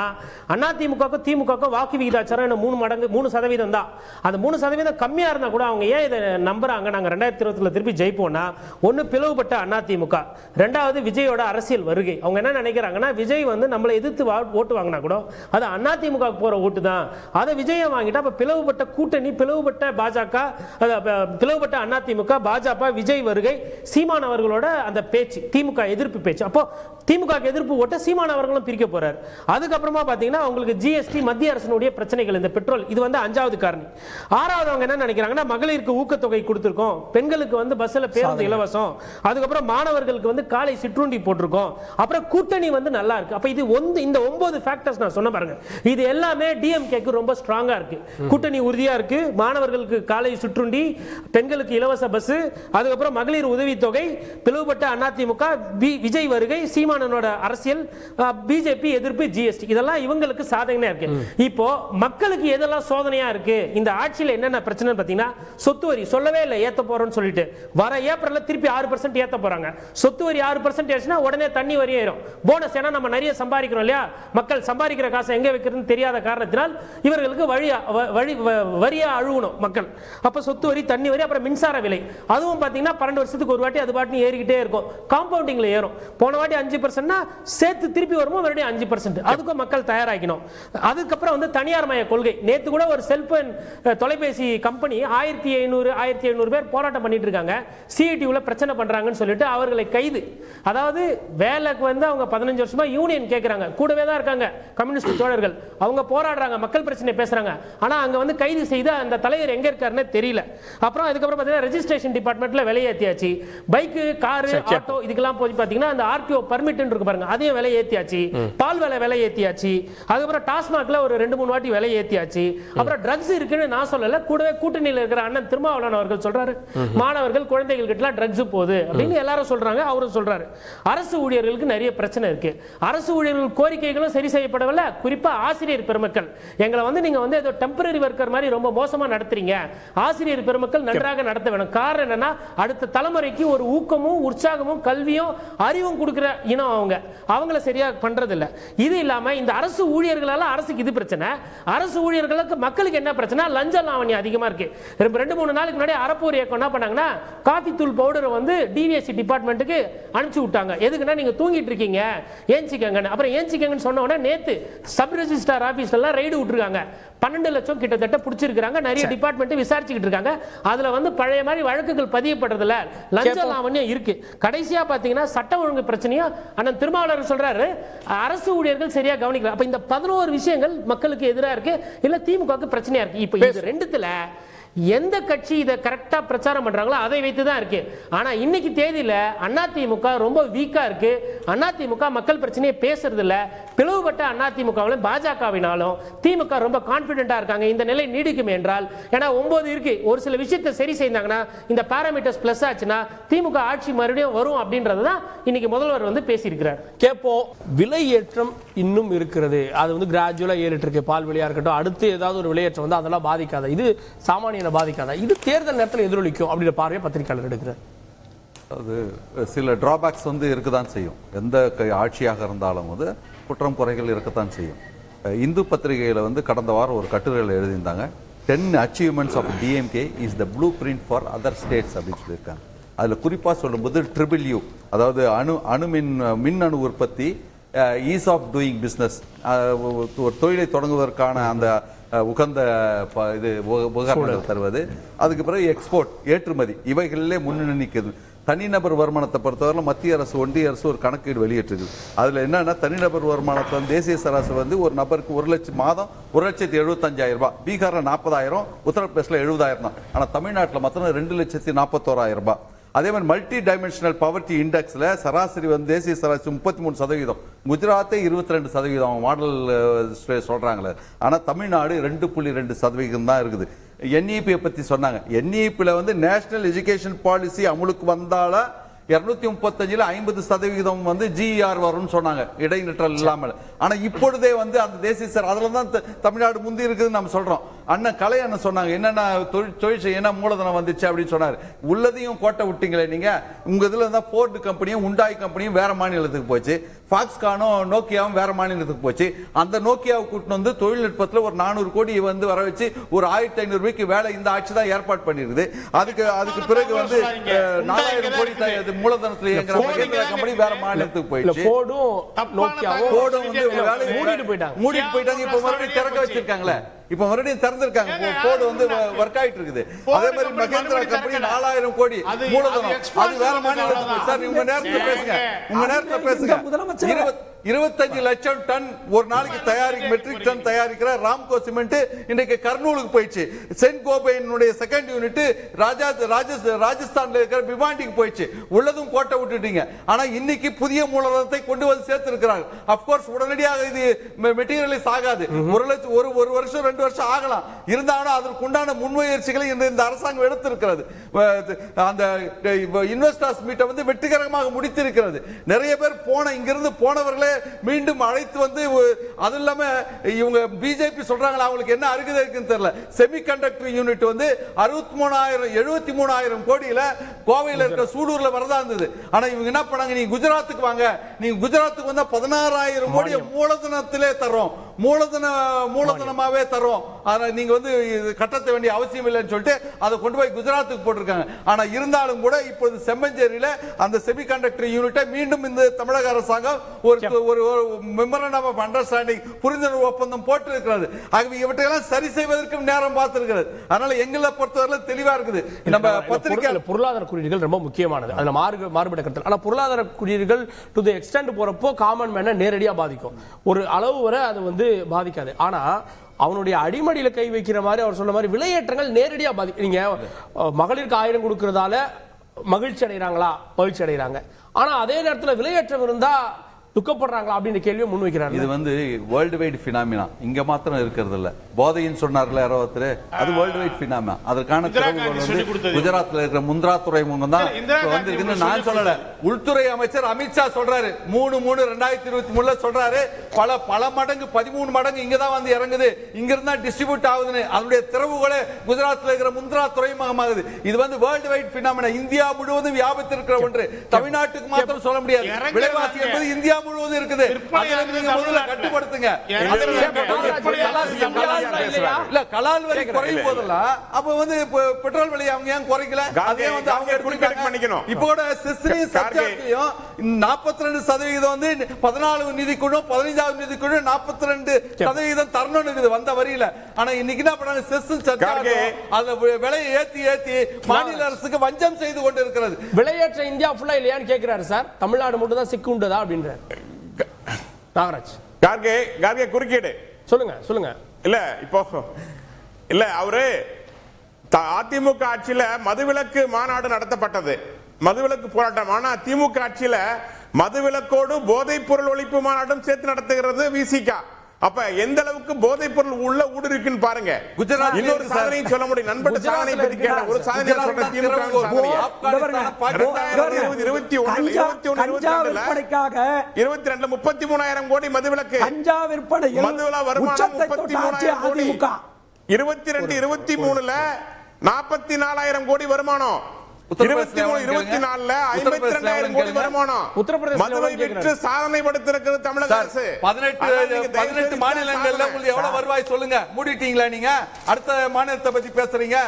அதிமுக திமுக வாக்கு விகிதாச்சாரம் 3% தான். அந்த 3% கம்மியா இருந்தா கூட அவங்க ஏன் இதை நம்புறாங்க, நாங்க 2020 திருப்பி ஜெயிப்போம்னா, ஒன்னு பிளவுபட்ட அதிமுக, ரெண்டாவது விஜயோட அரசியல் வருகை. அவங்க என்ன நினைக்கிறாங்கன்னா விஜய் நம்மளை எதிர்த்து ஓட்டு வாங்கினா கூட அது அதிமுக போற ஓட்டு தான், அதை விஜயை வாங்கிட்டா அப்ப பிளவுபட்ட கூட்டணி, பிளவுபட்ட பாஜக, பிளவுபட்ட அதிமுக, பாஜக, விஜய் வருகை, சீமான் அவர்களோட அந்த பேச்சு, திமுக எதிர்ப்பு பேச்சு. அப்போ திமுக எதிர்ப்பு ஓட்ட சீமான் அவர்களும் பிரிக்க போறாரு. அதுக்கப்புறமா பாத்தீங்கன்னா அவங்களுக்கு ஜிஎஸ்டி, மத்திய அரசினுடைய பிரச்சனைகள், இந்த பெட்ரோல், இது 5வது காரணி. 6வது அவங்க என்ன நினைக்கிறாங்கன்னா மகளிருக்கு ஊக்கத்தொகை கொடுத்திருக்கோம், பெண்களுக்கு பஸ்ல பேருந்து இலவசம், அதுக்கப்புறம் மாணவர்களுக்கு காலை சிற்றுண்டி போட்டிருக்கோம், அப்புறம் கூட்டணி நல்லா இருக்கு. அப்ப இது இந்த 9 ஃபேக்டர்ஸ் நான் சொன்ன பாருங்க, இது எல்லாமே டிஎம்கேக்கு ரொம்ப ஸ்ட்ராங்கா இருக்கு. கூட்டணி உறுதியா இருக்கு, மாணவர்களுக்கு காலை சிற்றுண்டி, பெண்களுக்கு இலவச பஸ், அதுக்கப்புறம் மகளிர் உதவித்தொகை, பிளவுபட்ட அதிமுக, விஜய் வருகை, சீமானனோட அரசியல், பிஜேபி எதிர்ப்பு, ஜிஎஸ்டி, இதெல்லாம் இவங்களுக்கு சாதகமா இருக்கு. இப்போ மக்களுக்கு எதெல்லாம் சோதனையா இருக்கு, இந்த ஆட்சியில் என்னென்ன பிரச்சனை பாத்தீங்கன்னா, சொத்து வரி சொல்லவே இல்லை ஏத்த போறோம்னு சொல்லிட்டு, வர ஏப்ரல்ல திருப்பி 6% ஏத்த போறாங்க. சொத்து வரி 6% ஏறிச்சுனா உடனே தண்ணி வரி ஏறும். போனஸ், ஏன்னா நம்ம நிறைய சம்பாதிக்கிறோம் இல்லையா, மக்கள் சம்பாதிக்கிற காசை எங்க வைக்கிறதுன்னு தெரியாத காரணத்தினால் இவர்களுக்கு வரியா அழுகணும் மக்கள். அப்ப சொத்து வரி, தண்ணி வரி, அப்புறம் மின்சார விலை, அதுவும் பாத்தீங்கன்னா 12 வருஷத்துக்கு ஒரு வாட்டி அது பாட்டு ஏறிக்கிட்டே இருக்கும். காம்பவுண்டிங்ல ஏறும். போன வாட்டி 5% சேர்த்து திருப்பி வரும்போது மறுபடியும் 5%. அதுக்கும் மக்கள் தயாராகணும். அதுக்கப்புறம் தனியார் மய கொள்கை. நேத்து கூட ஒரு செல்போன் தொலைபேசி கம்பெனி 1500 பேர் போராட்டம் பண்ணிட்டு இருக்காங்க, சிஐடியூல பிரச்சனை பண்றாங்கன்னு சொல்லிட்டு அவர்களை கைது. அதாவது வேலைக்கு அவங்க 15 வருஷமா யூனியன் கேட்கறாங்க, கூடவே தான் இருக்காங்க கம்யூனிஸ்ட் தோழர்கள், அவங்க போராடுறாங்க, மக்கள் பிரச்சனை பேசுறாங்க. ஆனா அங்க கைது செய்து அந்த தலைவர் எங்க இருக்காருன்னு தெரியல. அப்புறம் அதுக்கப்புறம் பாத்தீங்கன்னா ரெஜிஸ்ட்ரேஷன் டிபார்ட்மெண்ட்ல விலையேத்தியாச்சு. பைக்கு, காரு, ஆட்டோ இதுக்கெல்லாம் போய் பாத்தீங்கன்னா அந்த ஆர்டிஓ பர்மிட் இருக்கு பாருங்க, அதையும் விலை ஏத்தியாச்சு. பால் விலை ஏத்தியாச்சு. அதுக்கப்புறம் டாஸ்மாக்ல ஒரு 2-3 வாட்டி விலை ஏத்தியாச்சு. அப்புறம் ட்ரக்ஸ் இருக்குன்னு நான் சொல்லல, கூடவே கூட்டணியில் இருக்கிற அண்ணன் திருமாவளவன் அவர்கள் சொல்றாரு, மாணவர்கள், குழந்தைகள் கிட்ட ட்ரக்ஸ் போகுது அப்படின்னு எல்லாரும் சொல்றாங்க, அவரும் சொல்றாரு. அரசு ஊழியர்களுக்கு நிறைய பிரச்சனை இருக்கு. அரசு ஊழியர்கள் கோரிக்கைகளும் சரி செய்யப்படவில்லை. குறிப்பா ஆசிரியர் பெருமக்கள், எங்களை நீங்க ஏதோ டெம்பரரி ஒர்க்கர் மாதிரி ரொம்ப மோசமா நடத்துறீங்க, ஆசிரியர் பெருமக்கள் நன்றாக நடத்த வேணும். காரணம் என்னன்னா அடுத்த தலைமுறைக்கு ஒரு ஊக்கமும் உற்சாகமும் கல்வியும் அறிவும் கொடுக்கிற இனம் அவங்கள சரியா பண்றது இல்ல. இது இல்லாம இந்த அரசு ஊழியர்களால அரசுக்கு இது பிரச்சனை, அரசு ஊழியர்களுக்கு மக்களுக்கு என்ன பிரச்சனை, லஞ்ச லாவண்யம் அதிகமா இருக்கு. 2-3 நாளுக்கு முன்னாடி அரப்பூர் இயக்கம் என்ன பண்ணாங்கன்னா, காபி தூள் பவுடரை டிவிஎஸ்சி டிபார்ட்மெண்ட்டுக்கு அனுப்பிச்சு விட்டாங்க. எதுக்குன்னா நீங்க தூங்கிட்டு இருக்கீங்க, ஏஞ்சிக்கங்கன்னு. அப்புறம் ஏஞ்சிக்கங்கன்னு சொன்ன உடனே நேத்து சப் ரெஜிஸ்ட்ரார் ஆபீஸ்ல எல்லாம் ரைடு விட்டுருக்காங்க. 12 லட்சம் கிட்டத்தட்ட பிடிச்சிருக்காங்க. நிறைய டிபார்ட்மெண்ட் விசாரிச்சுக்கிட்டு இருக்காங்க. அதுல பழைய மாதிரி வழக்குகள் பதியப்படுறதுல லஞ்ச லாவண்யம் இருக்கு. கடைசியா பாத்தீங்கன்னா சட்ட ஒழுங்கு பிரச்சனையும் அண்ணன் திருமாவளவன் சொல்றாரு, அரசு ஊழியர்கள் சரியா கவனிக்கல. அப்ப இந்த 11 விஷயங்கள் மக்களுக்கு எதிராக இருக்கு, இல்ல திமுகவுக்கு பிரச்சனையா இருக்கு. இப்ப இது ரெண்டுத்துல எந்த கட்சி இதை கரெக்டா பிரச்சாரம் பண்றாங்களோ அதை வைத்து தான் இருக்கு. ஆனா இன்னைக்கு தேதியில அதிமுக ரொம்ப வீக்கா இருக்கு. அதிமுக மக்கள் பிரச்சனையை பேசுறது இல்ல. பிளவுபட்ட அதிமுகவிலும் பாஜகவினாலும் திமுக ரொம்ப கான்பிடென்டா இருக்காங்க. இந்த நிலை நீடிக்கும் என்றால், ஏன்னா 9 இருக்கு, ஒரு சில விஷயத்தை சரி செய்தாங்கன்னா இந்த பாராமீட்டர்ஸ் பிளஸ் ஆச்சுன்னா திமுக ஆட்சி மறுபடியும் வரும் அப்படின்றது தான் இன்னைக்கு முதல்வர் வந்து பேசியிருக்கிறார். கேட்போம், விலை ஏற்றம் இன்னும் இருக்கிறது, அது வந்து கிராஜுவலா ஏறிட்டு இருக்கு. பால் விலையா இருக்கட்டும், அடுத்து ஏதாவது ஒரு விலையேற்றம் வந்து அதெல்லாம் பாதிக்காத, இது சாமானியனை பாதிக்காத, இது தேர்தல் நேரத்தில் எதிரொலிக்கும் அப்படின்ற பார்வையை பத்திரிகையாளர் எடுக்கிறார். அது சில டிராபேக்ஸ் வந்து இருக்கத்தான் செய்யும். எந்த ஆட்சியாக இருந்தாலும் வந்து குற்றம் குறைகள் இருக்கத்தான் செய்யும். இந்து பத்திரிகையில் வந்து கடந்த வாரம் ஒரு கட்டுரையில் எழுதியிருந்தாங்க, 10 achievements of DMK is the blueprint for other states அப்படின்னு சொல்லியிருக்காங்க. அதில் குறிப்பாக சொல்லும்போது ட்ரிபிள் யூ, அதாவது மின் அணு உற்பத்தி, ஈஸ் ஆஃப் டூயிங் பிஸ்னஸ், ஒரு தொழிலை தொடங்குவதற்கான அந்த உகந்த இது உபகரணங்கள் தருவது, அதுக்கு பிறகு எக்ஸ்போர்ட் ஏற்றுமதி, இவைகளிலே முன்னணி நிற்குது. தனிநபர் வருமானத்தை பொறுத்தவரை மத்திய அரசு ஒன்றிய அரசு ஒரு கணக்கீடு வெளியிட்டிருக்கு. அதில் என்னன்னா தனிநபர் வருமானத்தை தேசிய சராசரி வந்து ஒரு நபருக்கு 1 லட்சம் மாதம் 1,75,000 ரூபாய், பீகாரில் 40,000, உத்தரப்பிரதேசில் 70,000 தான். ஆனால் தமிழ்நாட்டில் மாத்திரம் 2,41,000 ரூபாய். அதே மாதிரி மல்டி டைமென்ஷனல் பவர்ட்டி இண்டெக்ஸில் சராசரி வந்து தேசிய சராசரி 33%, குஜராத்தே 22% மாடல் சொல்றாங்களே. ஆனால் தமிழ்நாடு 2.2% தான் இருக்குது. NEP பத்தி சொன்னாங்க. NEP வந்து நேஷனல் எஜுகேஷன் பாலிசி அமுலுக்கு வந்தால 235ல் 50% வந்து GER வரும்னு சொன்னாங்க, இடைநிற்றல் இல்லாமல். ஆனா இப்பொழுதே வந்து அந்த தேசிய அதுல தான் தமிழ்நாடு முந்தி இருக்குதுன்னு நம்ம சொல்றோம். அண்ணன் கலை அண்ணன் சொன்னாங்க, என்னன்னா தொழிற்சை என்ன மூலதனம் வந்துச்சு அப்படின்னு சொன்னாரு. உள்ளதையும் கோட்டை விட்டீங்களே நீங்க. உங்க இதுல இருந்தா போர்டு கம்பெனியும் உண்டாய் கம்பெனியும் வேற மாநிலத்துக்கு போச்சு, ஃபாக்ஸ்கானும் நோக்கியாவும் வேற மாநிலத்துக்கு போச்சு. அந்த நோக்கியாவை கூட்டிட்டு வந்து தொழில்நுட்பத்தில் ஒரு 400 கோடி வந்து வர வச்சு ஒரு 1,500 ரூபாய்க்கு வேலை இந்த ஆட்சி தான் ஏற்பாடு பண்ணிருக்குது. அதுக்கு பிறகு வந்து 4000 கோடி மூலதனத்தில் இயங்குற மகேந்திரா கம்பெனி வேற மாநிலத்துக்கு போயிடுச்சு. மூடிட்டு போயிட்டாங்க. இப்ப மறுபடியும் திறக்க வச்சிருக்காங்களே, இப்ப மறுபடியும் திறந்திருக்காங்க. போர்டு வந்து ஒர்க் ஆயிட்டு இருக்குது. அதே மாதிரி மகேந்திரா கம்பெனி 4000 கோடி மூலதனம், அது வேற மாநிலத்துக்கு. சார் உங்க நேரத்துல பேசுங்க. 25 லட்சம் டன் ஒரு நாளைக்கு மெட்ரிக் டன் தயாரிக்கிற ராம்கோ சிமெண்ட் இன்றைக்கு கர்னூலுக்கு போயிடுச்சு. சென்ட் கோபைனுடைய செகண்ட் யூனிட் ராஜஸ்தான்ல இருக்கிற பிவாண்டிக்கு போயிடுச்சு. உள்ளதும் கோட்டை விட்டுட்டீங்க. ஆனா இன்னைக்கு புதிய மூலதனத்தை கொண்டு வந்து சேர்த்து இருக்கிறாங்க. அப்கோர்ஸ் உடனடியாக இது மெட்டீரியலைஸ் ஆகாது. ஒரு வருஷம் 2 வருஷம் ஆகலாம். இருந்தாலும் அதற்குண்டான முன்முயற்சிகளை இந்த அரசாங்கம் எடுத்திருக்கிறது. அந்த இன்வெஸ்டர்ஸ் மீட்டை வந்து வெற்றிகரமாக முடித்திருக்கிறது. நிறைய பேர் இங்கிருந்து போனவர்களே மீண்டும் அழைத்து வந்து, அது இல்லாம இவங்க பிஜேபி சொல்றாங்க அவங்களுக்கு என்ன அருகதை இருக்குன்னு தெரியல. செமிகண்டக்டர் யூனிட் வந்து 73,000 கோடியில கோவையில் இருக்கிற சூலூர்ல வரதா இருந்தது. ஆனா இவங்க என்ன பண்ணாங்க, நீங்க குஜராத்துக்கு வாங்க, நீங்க குஜராத்துக்கு வந்தா 16,000 கோடி மூலதனத்திலே தரோம், மூலதனமாவே தரோம், நீங்க வந்து கட்டத்த வேண்டிய அவசியம் இல்லைன்னு சொல்லிட்டு அதை கொண்டு போய் குஜராத்துக்கு போட்டிருக்காங்க. ஆனா இருந்தாலும் கூட இப்போது செம்மஞ்சேரியில அந்த செமிகண்டக்டர் யூனிட்டை மீண்டும் இந்த தமிழக அரசாங்கம் ஒரு மெமரண்டம் ஆஃப் அண்டர்ஸ்டாண்டிங், புரிந்துணர்வு ஒப்பந்தம் போட்டு இருக்கிறது. ஆகவே இவற்றையெல்லாம் சரி செய்வதற்கும் நேரம் பார்த்திருக்கிறது. அதனால எங்களை பொறுத்தவரை தெளிவா இருக்குது. நம்ம பத்திரிகை பொருளாதார குறியீடுகள் ரொம்ப முக்கியமானது, அதுல மாறுபட்ட கருத்து. ஆனா பொருளாதார குறியீடுகள் டு தி எக்ஸ்டெண்ட் போறப்போ காமன் மேனை நேரடியா பாதிக்கும், ஒரு அளவு வரை அது வந்து பாதிக்காது. ஆனா அவனுடைய அடிமடியில கை வைக்கிற மாதிரி அவர் சொன்ன மாதிரி விலையேற்றங்கள் நேரடியா நீங்க மகளிருக்கு 1000 கொடுக்கறதால மகிழ்ச்சி அடைகிறாங்களா? மகிழ்ச்சி அடைகிறாங்க. ஆனா அதே நேரத்தில் விலையேற்றம் இருந்தா துக்கப்படுறாங்களா அப்படின்னு கேள்வியை முன்வைக்கிறாங்க. இது வந்து வேர்ல்டு வைட் பினாமினா, இங்க மாத்திரம் இருக்கிறது இல்ல. போதைன்னு சொன்னார்ல யாராவது, அது வேர்ல்டு வைட் பினாமினா. அதற்கான திறவுகோல் வந்து குஜராத்ல இருக்கிற முந்த்ரா துறைமுகம் தான் வந்து. நான் சொல்லல, உள்துறை அமைச்சர் அமித்ஷா சொல்றாரு, 3/3/2023 சொல்றாரு, பல மடங்கு 13 மடங்கு இங்க தான் வந்து இறங்குது, இங்க இருந்தா டிஸ்ட்ரிபியூட் ஆகுதுன்னு. அதனுடைய திறவுகோலே குஜராத்ல இருக்கிற முந்த்ரா துறைமுகமாகுது. இது வந்து வேர்ல்டு வைட் பினாமினா, இந்தியா முழுவதும் வியாபித்திருக்கிற ஒன்று. தமிழ்நாட்டுக்கு மாத்திரம் சொல்ல முடியாது. விலைவாசி என்பது இந்தியா முழுவதும் இருக்குது. நீங்க முதல்ல கட்டுப்படுத்துங்க. இல்ல கலால் வரி குறையும் போதெல்லாம் அப்ப வந்து பெட்ரோல் விலை அவங்க ஏன் குறைக்கல? அதே வந்து அவங்க பண்ணிக்கணும். இப்போ கூட செஸ்லையும் சர்ச்சார்ஜ்லயும் 42% வந்து 14 நிதிக்குழு 15வது நிதிக்குழு 42% தரணும் இருக்குது வந்த வரியில. ஆனா இன்னைக்கு என்ன பண்ணாங்க, செஸ் சர்ச்சார்ஜ் அந்த விலையை ஏத்தி மாநில அரசுக்கு வஞ்சம் செய்து கொண்டு இருக்கிறது. விலையேற்ற இந்தியா ஃபுல்லா இல்லையான்னு கேட்கிறாரு சார். தமிழ்நாடு மட்டும் தான் சிக்கு உண்டதா அப்படின்ற நாகராஜ் கார்கே குறுக்கீடு சொல்லுங்க. இல்ல இப்போ இல்ல அவரு அதிமுக ஆட்சியில மதுவிலக்கு மாநாடு நடத்தப்பட்டது, மதுவிலக்கு போராட்டம். ஆனா திமுக ஆட்சியில மதுவிலக்கோடு போதைப் பொருள் ஒழிப்பு மாநாடும் சேர்த்து நடத்துகிறது விசிக. அப்ப எந்த அளவுக்கு போதைப் பொருள் உள்ள ஊடுருக்குன்னு பாருங்க. குஜராத் இன்னொரு சாதனையும் சொல்ல முடியும். நண்பர் சாதனை பத்தி கேட்ட ஒரு சாதனை சொல்ற திமுக சாதனை 2021-22 33,000 கோடி மதுவிலக்கு. கஞ்சா விற்பனையில் மதுவிலா வருமானம் 33,000 கோடி. 22-23ல 44,000 கோடி வருமானம். 23-24ல 52,000 கோடி வருமானம். மதுவை விற்று சாதனை படுத்திருக்கிறது தமிழக அரசு. 18 மாநிலங்கள்ல உங்களுக்கு எவ்வளவு வருவாய் சொல்லுங்க. மூடிட்டீங்களா நீங்க? அடுத்த மாநிலத்தை பத்தி பேசுறீங்க.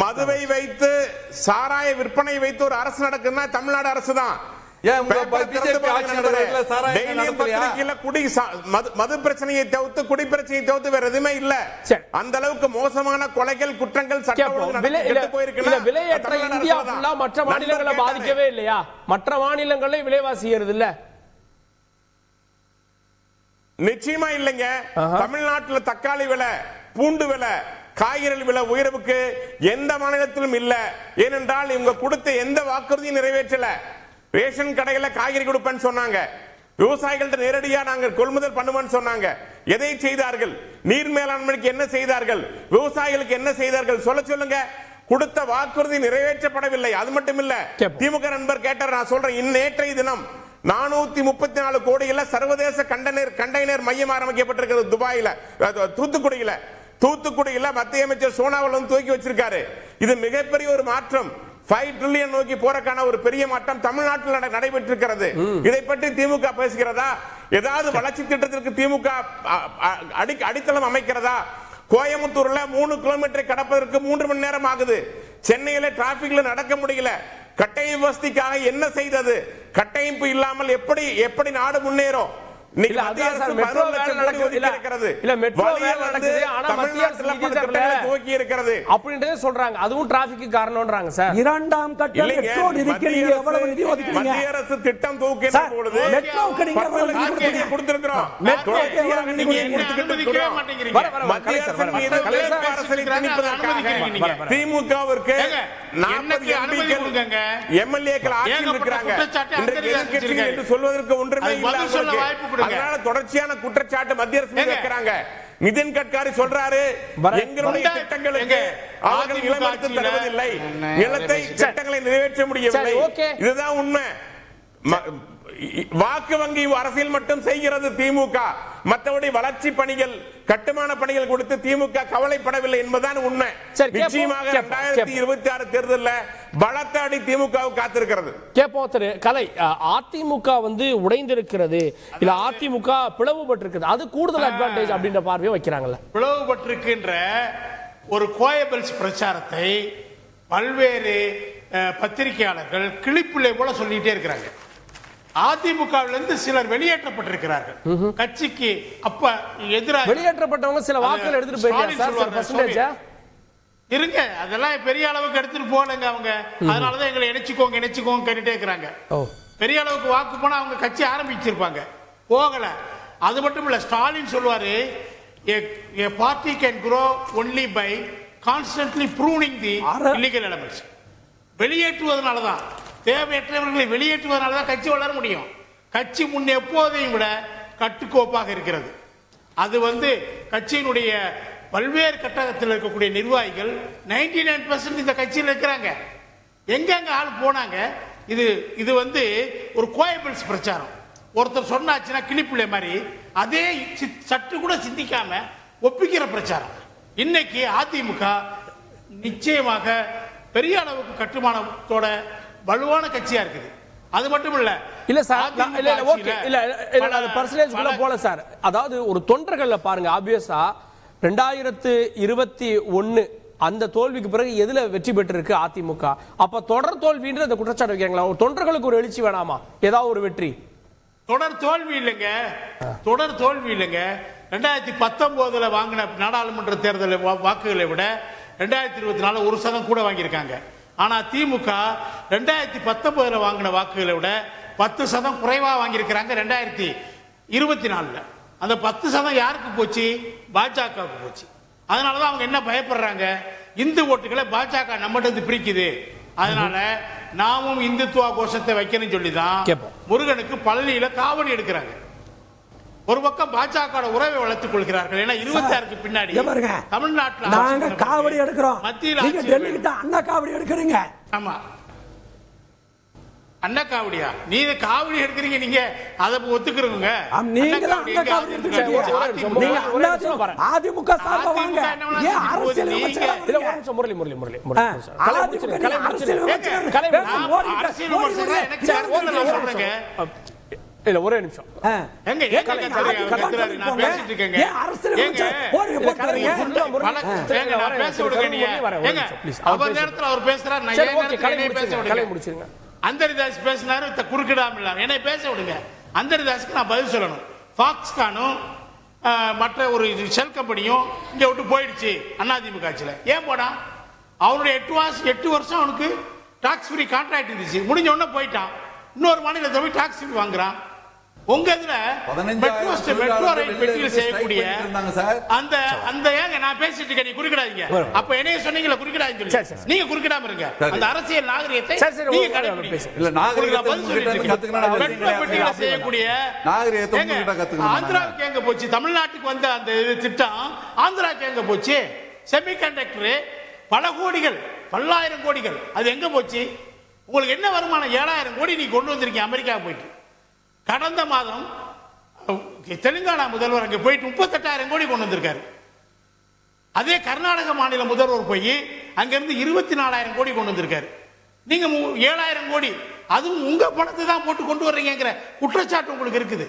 மதுவை வைத்து சாராய விற்பனை வைத்து ஒரு அரசு நடக்குதுன்னா தமிழ்நாடு அரசு தான். மது பிரச்சனையை தவிர்த்து குடி பிரச்சனையை தவிர்த்து வேற எதுவுமே இல்ல. அந்த அளவுக்கு மோசமான கொலைகள் குற்றங்கள் விலையேற்ற இந்தியா ஃபுல்லா மற்ற மாநிலங்களை பாதிக்கவே இல்லையா? மற்ற மாநிலங்களே விலைவாசி ஏறுது இல்ல? நிச்சயமா இல்லைங்க. தமிழ்நாட்டுல தக்காளி விலை, பூண்டு விலை, காய்கறி விலை உயர்வுக்கு எந்த மாநிலத்திலும் இல்ல. ஏனென்றால் இவங்க கொடுத்த எந்த வாக்குறுதியும் நிறைவேற்றல. ரேஷன் கடையில காய்கறி கொடுப்பேன்னு சொன்னாங்க, விவசாயிகள்ட்ட நேரடியா நாங்கள் கொள்முதல் பண்ணுவோம்னு சொன்னாங்க. எதை செய்தார்கள்? நீர் மேலாண்மைக்கு என்ன செய்தார்கள்? விவசாயிகளுக்கு என்ன செய்தார்கள்? சொல்லுங்க. கொடுத்த வாக்குறுதி நிறைவேற்றப்படவில்லை. அது மட்டும் இல்ல, திமுக நண்பர் கேட்டார், நான் சொல்றேன். நேற்றைய தினம் 434 கோடியில சர்வதேச கண்டெய்னர் மையம் ஆரம்பிக்கப்பட்டிருக்கிறது துபாயில, தூத்துக்குடியில மத்திய அமைச்சர் சோனாவல் வந்து தூக்கி வச்சிருக்காரு. இது மிகப்பெரிய ஒரு மாற்றம். 5 ட்ரில்லியன் நோக்கி போறக்கான ஒரு பெரிய மாற்றம் தமிழ்நாட்டில் நடைபெற்றிருக்கிறது. இதை பற்றி திமுக பேசுகிறதா? ஏதாவது வளர்ச்சி திட்டத்திற்கு திமுக அடித்தளம் அமைக்கிறதா? கோயம்புத்தூர்ல 3 கிலோமீட்டர் கடப்பதற்கு 3 மணி நேரம் ஆகுது. சென்னையில டிராபிக்ல நடக்க முடியல. கட்டமைப்பு வசதிக்காக என்ன செய்தது? கட்டமைப்பு இல்லாமல் எப்படி நாடு முன்னேறும்? சொல்றாங்க அதுவும் டிராபிக் காரணம்ன்றாங்க சார். இரண்டாம் கட்ட மெட்ரோ நிதிக்கு நீங்க எவ்வளவு நிதி ஒதுக்குறீங்க? மத்திய அரசு திட்டம் துவக்கின பொழுது மெட்ரோக்கு நீங்க எவ்வளவு நிதி கொடுத்திருக்கோம்? மெட்ரோக்கு எவ்வளவு நிதி கொடுத்திருக்கோம்? திமுகவிற்கு 40 எம்எல்ஏக்கள் ஆட்சியில் இருக்கிறாங்க என்று சொல்வதற்கு ஒன்றுமே இல்லை. அதனால தொடர்ச்சியான குற்றச்சாட்டு மத்திய அரசு வைக்கிறாங்க. நிதின் கட்காரி சொல்றாரு, எங்களுடைய திட்டங்களுக்கு அவர்கள் நிலமளித்து தருவதில்லை, நிலத்தை சட்டங்களை நிறைவேற்ற முடியவில்லை. இதுதான் உண்மை. வாக்கு வங்கி அரசியல் மட்டும் செய்கிறது திமுக. மற்றபடி வளர்ச்சி பணிகள், கட்டுமான பணிகள் கொடுத்து திமுக கவலைப்படவில்லை என்பதுதான் உண்மை. நிச்சயமாக 2026 தேர்தலில் பலத்த அடி திமுக காத்திருக்கிறது. கேப்போம் திரு கலை, அதிமுக வந்து உடைந்திருக்கிறது இல்ல அதிமுக பிளவுபட்டிருக்கிறது, அது கூடுதல் அட்வான்டேஜ் அப்படின்ற பார்வையை வைக்கிறாங்கல்ல? பிளவுபட்டிருக்கின்ற ஒரு கோயபிள்ஸ் பிரச்சாரத்தை பல்வேறு பத்திரிகையாளர்கள் கிளிப்பிள்ளை போல சொல்லிட்டே இருக்கிறாங்க. அதிமுகவிலிருந்து சிலர் வெளியேற்றப்பட்டிருக்கிறார்கள். கட்சிக்கு அப்ப எதிராக வெளியேற்றப்பட்டவங்க சில வாக்குகள் எடுத்துட்டு போயிருக்காங்க. இருங்க, அதெல்லாம் பெரிய அளவுக்கு எடுத்துட்டு போலங்க அவங்க. அதனாலதான் எங்களை இணைச்சுக்கோங்க கேட்டுட்டே இருக்கிறாங்க. பெரிய அளவுக்கு வாக்கு போனா அவங்க கட்சி ஆரம்பிச்சிருப்பாங்க, போகல. அது மட்டும் இல்ல, ஸ்டாலின் சொல்வாரு, a party can grow only by constantly pruning the illegal elements. வெளியேற்றுவதனாலதான், தேவையற்றவர்களை வெளியேற்றுவதனாலதான் கட்சி வளர முடியும். கட்சி முன் எப்போதையும் விட கட்டுக்கோப்பாக இருக்கிறது. அது வந்து கட்சியினுடைய பல்வேறு கட்டத்தில் இருக்கக்கூடிய நிர்வாகிகள் 99% இந்த கட்சியில் இருக்கிறாங்க. எங்கெங்க ஆள் போனாங்க. இது வந்து ஒரு கோயபிள்ஸ் பிரச்சாரம். ஒருத்தர் சொன்னாச்சுன்னா கிளிப்பிள்ளை மாதிரி அதே சற்று கூட சிந்திக்காம ஒப்பிக்கிற பிரச்சாரம். இன்னைக்கு அதிமுக நிச்சயமாக பெரிய அளவுக்கு கட்டுமானத்தோட வலுவான கட்சியா இருக்குது. அது மட்டும் இல்ல சார், பர்சன்டேஜ்க்குள்ள போல சார். அதாவது ஒரு தொண்டர்கள்ல பாருங்க, ஆப்வியஸா 2021 அந்த தோல்விக்கு பிறகு எதுல வெற்றி பெற்றிருக்கு அதிமுக? அப்ப தொடர் தோல்வின்ற அந்த குற்றச்சாட்டு வைக்கிறாங்களா? ஒரு தொண்டர்களுக்கு ஒரு எழுச்சி வேணாமா? ஏதாவது ஒரு வெற்றி? தொடர் தோல்வி இல்லைங்க. 2019 வாங்கின நாடாளுமன்ற தேர்தல் வாக்குகளை விட 2024 1% கூட வாங்கியிருக்காங்க. ஆனா திமுக 2019 வாங்கின வாக்குகளை விட 10% குறைவா வாங்கியிருக்கிறாங்க 2024. அந்த 10% யாருக்கு போச்சு? பாஜகவுக்கு போச்சு. அதனாலதான் அவங்க என்ன பயப்படுறாங்க, இந்து ஓட்டுகளை பாஜக நம்மகிட்ட இருந்து பிரிக்குது, அதனால நாமும் இந்துத்துவ கோஷத்தை வைக்கணும்னு சொல்லிதான் முருகனுக்கு பழனியில காவடி எடுக்கிறாங்க. ஒரு பக்கம் பாஜக உறவை வளர்த்துக் கொள்கிறார்கள். ஏன்னா 26க்கு பின்னாடி தமிழ்நாட்டில் நாங்க காவடி எடுக்கிறோம், மத்தியில் அண்ணா காவடி எடுக்கிறீங்க. ஆமா, அண்ணா காவடியா? நீங்க காவடி எடுக்கிறீங்க, நீங்க அதை ஒத்துக்கிறீங்க. அதிமுக இல்ல ஒரே நிமிஷம், அந்தரிதாஸ் பேசினாரு, குறுக்கிடாம என்னை பேச விடுங்க. அந்தரிதாஸுக்கு நான் பதில் சொல்லணும். ஃபாக்ஸ்கானும் மற்ற ஒரு ஷெல் கம்பெனியும் இங்க விட்டு போயிடுச்சு அதிமுக ஆட்சியில. ஏன் போனா? அவனுடைய 8 வருஷம் அவனுக்கு டாக்ஸ் ஃப்ரீ கான்ட்ராக்ட் இருந்துச்சு, முடிஞ்ச உடனே போயிட்டான். இன்னொரு மாநிலத்தில் போய் டாக்ஸ் ஃப்ரீ வாங்குறான். உங்க இதுல மெட்ரோ ரயில் பெட்டியில் செய்யக்கூடிய அந்த அந்த ஏங்க நான் பேசிட்டு இருக்கேன், நீ குறுக்கிடாதீங்க. அப்ப என்னைய சொன்னீங்கல குறுக்கிடாதீங்க, நீங்க குறுக்கிடாம இருங்க. அந்த அரசியல் நாகரிகத்தை நீங்க கடைபிடிங்க. இல்ல நாகரிகத்தை மெட்ரோ பெட்டியில செய்யக்கூடிய ஆந்திராவுக்கு எங்க போச்சு? தமிழ்நாட்டுக்கு வந்த அந்த திட்டம் ஆந்திராவுக்கு எங்க போச்சு? செமிகண்டக்டர் பல கோடிகள், பல்லாயிரம் கோடிகள், அது எங்க போச்சு? உங்களுக்கு என்ன வருமானம்? 7000 கோடி நீ கொண்டு வந்திருக்கீங்க அமெரிக்கா போயிட்டு. கடந்த மாதம் தெலுங்கானா முதல்வர் அங்கே போயிட்டு 38,000 கோடி கொண்டு வந்திருக்காரு. அதே கர்நாடக மாநில முதல்வர் போய் அங்கிருந்து 24,000 கோடி கொண்டு வந்திருக்காரு. நீங்க 7,000 கோடி அதுவும் உங்க பணத்தை தான் போட்டு கொண்டு வர்றீங்கிற குற்றச்சாட்டு உங்களுக்கு இருக்குது.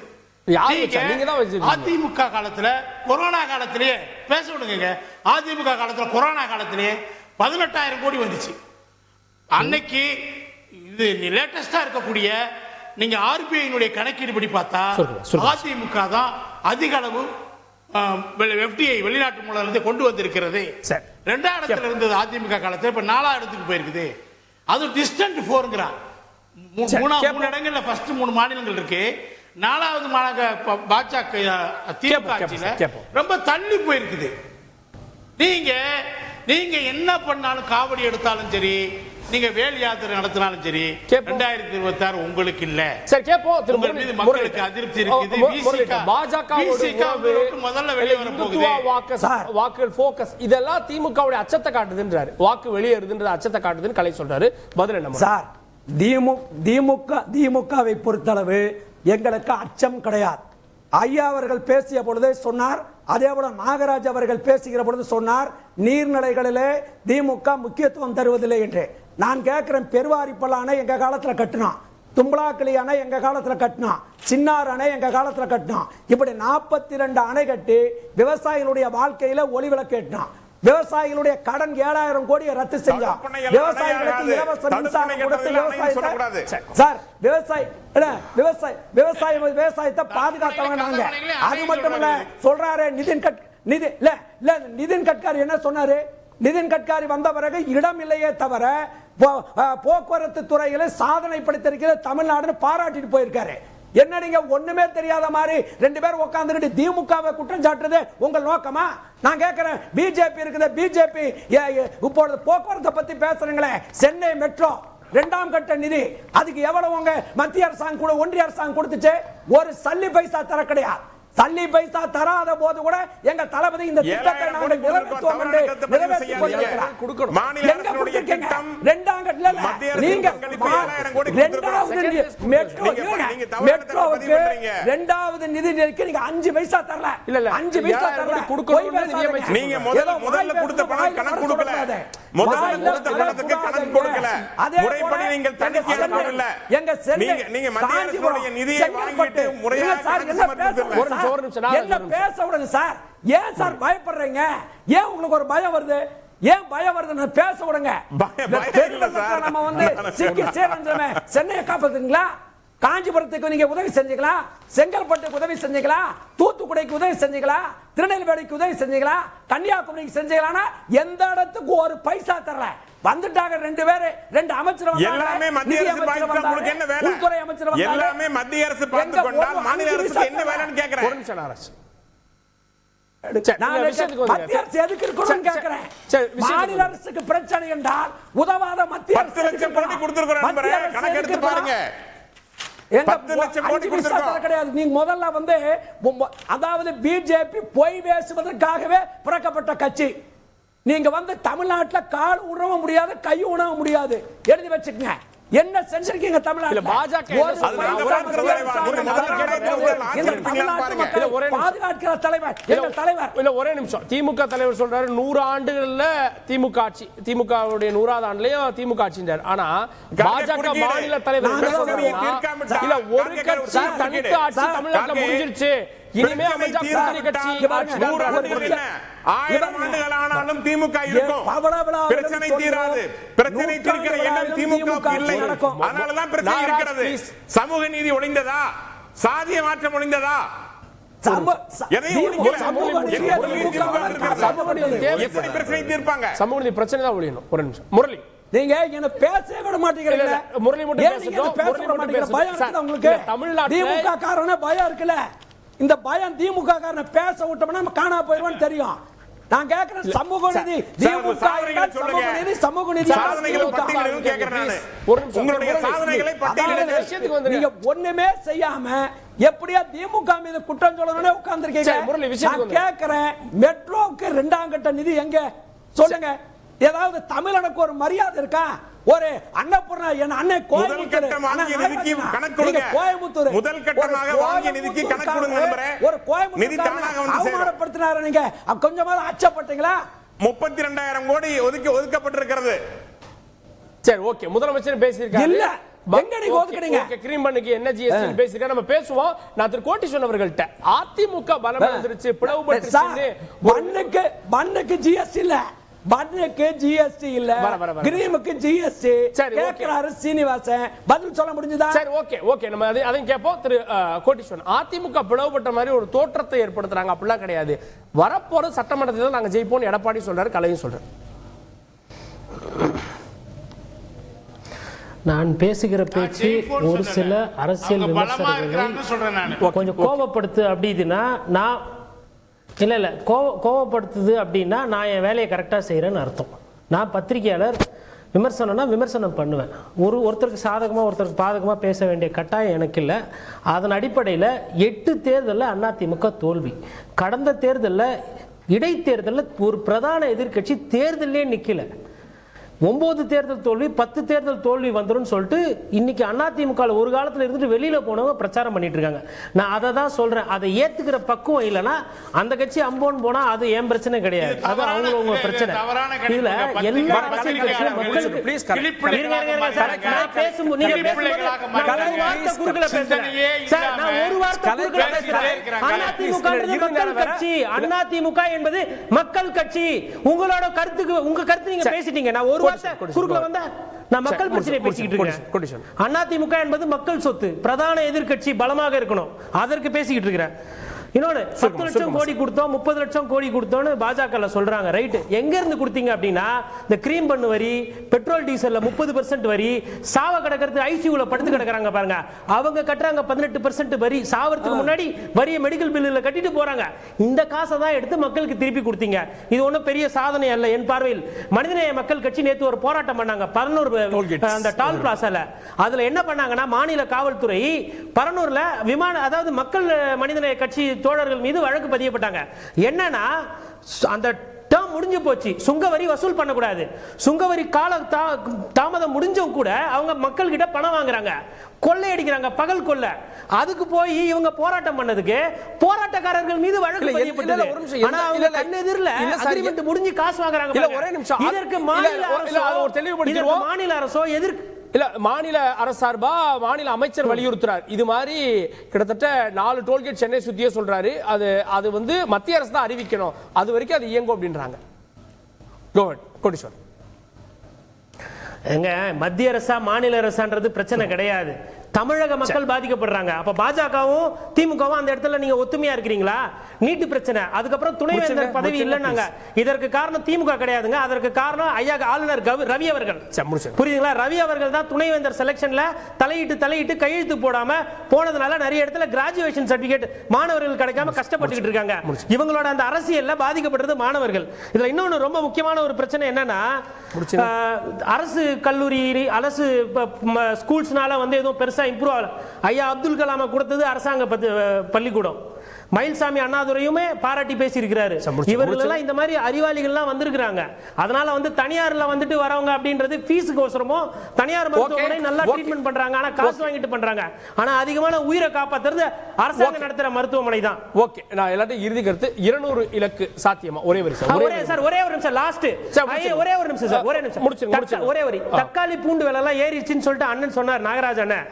அதிமுக காலத்துல கொரோனா காலத்திலேயே பேச விடுங்க. அதிமுக காலத்துல கொரோனா காலத்திலேயே 18,000 கோடி வந்துச்சு. அன்னைக்கு இது லேட்டஸ்டா இருக்கக்கூடிய நீங்க ஆர்பிஐ கணக்கீடு படி பார்த்தா அதிமுக தான் அதிக அளவு எஃப்டிஐ வெளிநாட்டு மூலம் இருந்து கொண்டு வந்திருக்கிறது. 2ஆம் இடத்துல இருந்தது அதிமுக காலத்தில், இப்ப 4ஆம் இடத்துக்கு போயிருக்குது. அது டிஸ்டன்ட் 4ங்கிறான். 3 இடங்கள்ல ஃபர்ஸ்ட் 3 மாநிலங்கள் இருக்கு. 4வது பாஜக திமுக ஆட்சியில ரொம்ப தள்ளி போயிருக்குது. நீங்க என்ன பண்ணாலும், காவடி எடுத்தாலும் சரி, நீங்க வேல் யாத்திரை நடத்தினாலும் சரி, 2026 உங்களுக்கு இல்ல. சரி கேப்போம். மக்களுக்கு அதிருப்தி இருக்குது. முதல்ல வெளியே வர போகுது. வாக்குகள் ஃபோக்கஸ் இதெல்லாம் திமுகவுடைய அச்சத்தை காட்டுதுன்றாரு. வாக்கு வெளியேறுதுன்ற அச்சத்தை காட்டுதுன்னு கலை சொல்றாரு. பதில் என்ன சார்? திமுகவை பொறுத்தளவு எங்களுக்கு அச்சம் கிடையாது. ஐயா அவர்கள் பேசிய பொழுது சொன்னார், அதே போல நாகராஜ் அவர்கள் பேசுகிற பொழுது சொன்னார், நீர்நிலைகளிலே திமுக முக்கியத்துவம் தருவதில்லை என்று. நான் கேட்கிறேன், பெருவாரிப்பல் அணை எங்க காலத்துல கட்டினான், தும்பலாக்கிளி அணை எங்க காலத்துல கட்டினான், சின்னார் அணை எங்க காலத்துல கட்டினான். இப்படி 42 அணை கட்டி விவசாயிகளுடைய வாழ்க்கையில ஒளி விளக்கேற்றினான். விவசாயிகளுடைய கடன் 7,000 கோடியை ரத்து செஞ்சான். விவசாயிகளுக்கு இலவச மின்சாரம் கொடுத்து விவசாயத்தை பாதுகாத்தவங்க நாங்க. அது மட்டுமல்ல, சொல்றாரு நிதின் கட்காரி என்ன சொன்னாரு? நிதின் கட்காரி வந்த பிறகு இடம் இல்லையே தவிர போக்குவரத்து துறையில சாதனை படுத்திருக்கிறது தமிழ்நாடுன்னு பாராட்டிட்டு போயிருக்காரு. என்ன நீங்க ஒண்ணுமே தெரியாத மாதிரி 2 பேர் உட்கார்ந்துட்டு திமுகவை குற்றம் சாட்டுறது உங்கள் நோக்கமா? நான் கேட்கிறேன், பிஜேபி இருக்குது, பிஜேபி இப்பொழுது போக்குவரத்தை பத்தி பேசுறீங்களே, சென்னை மெட்ரோ 2ஆம் கட்ட நிதி, அதுக்கு எவ்வளவு உங்க மத்திய அரசாங்கம் கூட ஒன்றிய அரசாங்கம் கொடுத்துச்சு? ஒரு சல்லி பைசா தர கிடையாது. சல்லி பைசா தராத போது கூட எங்க தளபதி இந்த திட்டத்தை நாங்கள் நிறைவேற்றுவோம் என்று நிறைவேற்றி கொண்டிருக்கிறார். எங்க கொடுத்திருக்கீங்க? 2ஆம் கட்டல நீங்க 2வது நிதி நிதிக்கு நீங்க 5 பைசா தரல. இல்ல 5 பைசா தரல. நீங்க முதல்ல கொடுத்த பணம் கணக்கு கொடுக்கல. முதல்ல கொடுத்த பணத்துக்கு கணக்கு கொடுக்கல. முறைப்படி நீங்கள் தணிக்கை எடுக்கவில்லை. எங்க சென்னை நீங்க மத்திய அரசுடைய நிதியை வாங்கிட்டு முறையாக என்ன பேச விடுங்க சார். ஏன் சார் பயப்படுறீங்க? ஏன் உங்களுக்கு ஒரு பயம் வருது? ஏன் பயம் வருது? பேச விடுங்க. நம்ம வந்து சிக்கி சேரஞ்சமே சென்னையை காப்பாத்துங்களா? காஞ்சிபுரத்துக்கு நீங்க உதவி செஞ்சீங்களா? செங்கல்பட்டுக்கு உதவி செஞ்சீங்களா? தூத்துக்குடிக்கு உதவி செஞ்சீங்களா? திருநெல்வேலிக்கு உதவி செஞ்சீங்களா? கன்னியாகுமரிக்கு செஞ்சீங்களா? எந்த இடத்துக்கு ஒரு பைசா தரல. வந்துட்டாங்க 2 பேரு, 2 அமைச்சர் வந்தாங்க. எல்லாமே மத்திய அரசு பார்த்து உங்களுக்கு என்ன வேலை? உள்துறை அமைச்சர் வந்தாங்க. எல்லாமே மத்திய அரசு பார்த்து கொண்டால் மாநில அரசுக்கு என்ன வேலைன்னு கேக்குறேன். ஒரு நிமிஷம் அரசு நான் மத்திய அரசு எதுக்கு இருக்கணும்னு கேக்குறேன். மாநில அரசுக்கு பிரச்சனை என்றால் உதவாத மத்திய அரசு 10 லட்சம் கோடி கொடுத்திருக்கிறோம் கணக்கு எடுத்து பாருங்க. 10 லட்சம் கோடி கொடுத்திருக்கோம் கிடையாது. நீங்க முதல்ல அதாவது பிஜேபி பொய் பேசுவதற்காகவே பிறக்கப்பட்ட கட்சி. நீங்க தமிழ்நாட்டில் கால் உணவ முடியாது, கை உணவ முடியாது, எழுதி வச்சுக்கங்க. என்ன செஞ்சிருக்கீங்க தமிழ்நாட்டில்? பாதுகாக்கிற தலைவர் எங்கள் தலைவர் இல்ல, ஒரே நிமிஷம். திமுக தலைவர் சொல்றாரு 100 ஆண்டுகள்ல திமுக ஆட்சி, திமுகவுடைய 100வது ஆண்டுலயும் திமுக ஆட்சின்றார். ஆனா பாஜக மாநில தலைவர் இல்ல, ஒரு கட்சி தனித்து ஆட்சி தமிழ்நாட்டில் முடிஞ்சிருச்சு, இனிமே அமைச்சா கூட்டணி கட்சி 1000 ஆண்டுகள் ஆனாலும் திமுக இருக்கும், பிரச்சனை தீராது. பிரச்சனை தீர்க்கிற எண்ணம் திமுக இல்லை. அதனாலதான் பிரச்சனை இருக்கிறது. சமூக நீதி ஒழிந்ததா? சாதிய மாற்றம் ஒழிந்ததா? எப்படி பிரச்சனை தீர்ப்பாங்க? சமூக நீதி பிரச்சனை தான் ஒழியணும். ஒரு நிமிஷம் முரளி, நீங்க என்ன பேசவே விட மாட்டீங்க. முரளி மட்டும் பேசட்டும். உங்களுக்கு தமிழ்நாட்டில் திமுக காரன பயம் இருக்குல்ல, இந்த பயம் திமுக காரன பேச விட்டோம்னா நம்ம காணா போயிடுவோம்னு தெரியும். நான் கேக்குறேன், சமூக நீதி திமுக, சமூக நீதி உங்களுடைய சாதனைகளை பட்டியலிடுங்க. நீங்க ஒண்ணுமே செய்யாம எப்படியா திமுக மீது குற்றம் சொல்லணும்னே உட்கார்ந்திருக்கீங்க. நான் கேக்குறேன், மெட்ரோவுக்கு 2ஆம் கட்ட நிதி எங்க சொல்லுங்க. ஏதாவது தமிழனுக்கு ஒரு மரியாதை இருக்கா? ஒரு அன்னபூர்ணா என் அண்ணன் கோயம்புத்தூர் முதல் கட்டமாக வாங்கிய நிதிக்கு கணக்கு கொடுங்க நண்பரே. ஒரு கோயம்புத்தூர் அவமானப்படுத்தினாரு. நீங்க கொஞ்சமாவது அச்சப்பட்டீங்களா? 32,000 கோடி ஒதுக்கப்பட்டிருக்கிறது. சரி, ஓகே. முதலமைச்சர் பேசியிருக்காரு. இல்ல, எங்க நீங்க ஒதுக்குறீங்க? கிரீம் பண்ணுக்கு என்ன ஜிஎஸ்டி பேசியிருக்காரு, நம்ம பேசுவோம். நான் திரு கோட்டீஸ்வரன் அவர்கள்ட்ட அதிமுக பலம் வந்துருச்சு, பிளவுபட்டுருச்சு. மண்ணுக்கு ஜிஎஸ்டி இல்ல, பன்னுக்கு ஜிஎஸ்டி இல்ல, கிரீமுக்கு ஜிஎஸ்டி கேக்குறாரு சீனிவாசன். பதில் சொல்ல முடிஞ்சதா? சரி, ஓகே ஓகே, நம்ம அதையும் கேட்போம். திரு கோட்டீஸ்வரன், அதிமுக பிளவுபட்ட மாதிரி ஒரு தோற்றத்தை ஏற்படுத்துறாங்க. அப்படிலாம் கிடையாது. வரப்போற சட்டமன்றத்தில் நாங்க ஜெயிப்போம் எடப்பாடி சொல்றாரு, கலையும் சொல்றாரு. நான் பேசுகிற பேச்சு ஒரு சில அரசியல் விமர்சகர்களை கொஞ்சம் கோபப்படுத்து அப்படின்னா, நான் இல்ல கோவப்படுத்துது அப்படின்னா நான் என் வேலையை கரெக்டாக செய்கிறேன்னு அர்த்தம். நான் பத்திரிகையாளர், விமர்சனம் பண்ணுவேன். ஒருத்தருக்கு சாதகமாக ஒருத்தருக்கு பாதகமாக பேச வேண்டிய கட்டாயம் எனக்கு இல்லை. அதன் அடிப்படையில் 8 தேர்தலில் அதிமுக தோல்வி. கடந்த தேர்தலில் இடைத்தேர்தலில் ஒரு பிரதான எதிர்க்கட்சி தேர்தலே நிற்கல. 9 தேர்தல் தோல்வி, 10 தேர்தல் தோல்வி வந்துடும் சொல்லிட்டு இன்னைக்கு அதிமுக ஒரு காலத்தில் இருந்துட்டு வெளியில போனவங்க பிரச்சாரம் பண்ணிட்டு இருக்காங்க. நான் அதை தான் சொல்றேன். அதை ஏத்துக்கிற பக்குவம் இல்லைன்னா அந்த கட்சி அம்போன்னு போனா அது ஏன் பிரச்சனை கிடையாது, அது அவங்களோட பிரச்சனை. இதுல எல்லா அரசியல் கட்சியும் மக்களுக்கு அதிமுக என்பது மக்கள் கட்சி. உங்களோட கருத்துக்கு உங்க கருத்து நீங்க பேசிட்டீங்க. நான் ஒரு குறுக்குல வந்தா நான் மக்கள் பிரச்சனை பேசிக்கிட்டு இருக்கேன். அதிமுக என்பது மக்கள் சொத்து, பிரதான எதிர்க்கட்சி பலமாக இருக்கணும், அதற்கு பேசிக்கிட்டு இருக்கிறேன். இன்னொன்னு 10 லட்சம் கோடி கொடுத்தோம், 30 லட்சம் கோடி கொடுத்தோம்னு பாஜக சொல்றாங்க. ரைட், எங்க இருந்து கொடுத்தீங்க அப்படின்னா இந்த கிரீம் பண்ணு வரி, பெட்ரோல் டீசல்ல 30% வரி, சாவ கிடக்கிறது ஐசியூல படுத்து கிடக்குறாங்க பாருங்க, அவங்க கட்டுறாங்க 18% வரி. சாவறதுக்கு முன்னாடி வரியை மெடிக்கல் பில்லுல கட்டிட்டு போறாங்க. இந்த காசை தான் எடுத்து மக்களுக்கு திருப்பி கொடுத்தீங்க. இது ஒன்றும் பெரிய சாதனை அல்ல என் பார்வையில். மனிதநேய மக்கள் கட்சி நேற்று ஒரு போராட்டம் பண்ணாங்க பரனூர் அந்த டால் பிளாசால. அதுல என்ன பண்ணாங்கன்னா, மாநில காவல்துறை பரனூர்ல அதாவது மக்கள் மனிதநேய கட்சி தோழர்கள் மீது வழக்கு பதியப்பட்டாங்க. என்னன்னா, அந்த டேர்ம் முடிஞ்சு போச்சு, சுங்கவரி வசூல் பண்ணக்கூடாது. சுங்கவரி கால தாமதம் முடிஞ்சும் கூட அவங்க மக்கள் கிட்ட பணம் வாங்குறாங்க, கொள்ளையடிக்கிறாங்க, பகல் கொள்ளை. அதுக்கு போய் இவங்க போராட்டம் பண்ணதுக்கு போராட்டக்காரர்கள் மீது வழக்கு பதியப்பட்டது. ஆனா அவங்க கண்ணெதிரில் அக்ரிமெண்ட் முடிஞ்சு காசு வாங்குறாங்க. இதற்கு மாநில அரசோ எதிர்க்கு இல்ல, மாநில அரசு சார்பா மாநில அமைச்சர் வலியுறுத்துறார். இது மாதிரி கிட்டத்தட்ட 4 டோல்கேட் சென்னை சுத்தியே சொல்றாரு. அது மத்திய அரசு தான் அறிவிக்கணும், அது வரைக்கும் அது இயங்கும் அப்படின்றாங்க. எங்க மத்திய அரசா மாநில அரசான்றது பிரச்சனை கிடையாது. தமிழக மக்கள் பாதிக்கப்படுறாங்க. அப்ப பாஜகவும் திமுகவும் அந்த இடத்துல நீங்க ஒத்துமையா இருக்கிறீங்களா? நீட்டு பிரச்சனை, அதுக்கப்புறம் துணைவேந்தர் பதவி இல்லைன்னாங்க. இதற்கு காரணம் திமுக கிடையாதுங்க. அதற்கு காரணம் ஐயா ஆளுநர் ரவி அவர்கள். புரியுதுங்களா? ரவி அவர்கள் தான் துணைவேந்தர் செலக்ஷன்ல தலையிட்டு கையெழுத்து போடாம போனதுனால நிறைய இடத்துல கிராஜுவேஷன் சர்டிபிகேட் மாணவர்கள் கிடைக்காம கஷ்டப்பட்டுக்கிட்டு இருக்காங்க. இவங்களோட அந்த அரசியல்ல பாதிக்கப்படுறது மாணவர்கள். இதுல இன்னொன்னு ரொம்ப முக்கியமான ஒரு பிரச்சனை என்னன்னா, அரசு கல்லூரி அரசு ஸ்கூல்ஸ்னால வந்து எதுவும் பெருசா இம்ப்ரூவ் ஆகல. ஐயா அப்துல் கலாம் கொடுத்தது அரசாங்க பள்ளிக்கூடம். மயில்சாமி அண்ணாதுரையுமே பாராட்டி பேசி இருக்கிறாரு. இவர்கள் இந்த மாதிரி அறிவாளிகள்லாம் வந்திருக்கிறாங்க. அதனால வந்து தனியார்ல வந்துட்டு வரவங்க அப்படின்றது ஃபீஸுக்கு அவசரமோ தனியார் மருத்துவமனை நல்லா ட்ரீட்மெண்ட் பண்றாங்க, ஆனா காசு வாங்கிட்டு பண்றாங்க. ஆனா அதிகமான உயிரை காப்பாத்துறது அரசாங்கம் நடத்துற மருத்துவமனை தான். ஓகே, நான் எல்லாத்தையும் இறுதி கருத்து 200 இலக்கு சாத்தியமா? ஒரே ஒரு சார், ஒரே ஒரு நிமிஷம் லாஸ்ட், ஒரே ஒரு நிமிஷம் சார், ஒரே நிமிஷம் முடிச்சிருங்க. ஒரே ஒரு தக்காளி பூண்டு விலை எல்லாம் ஏறிடுச்சுன்னு சொல்லிட்டு அண்ணன் சொன்னார், நாகராஜ் அண்ணன்.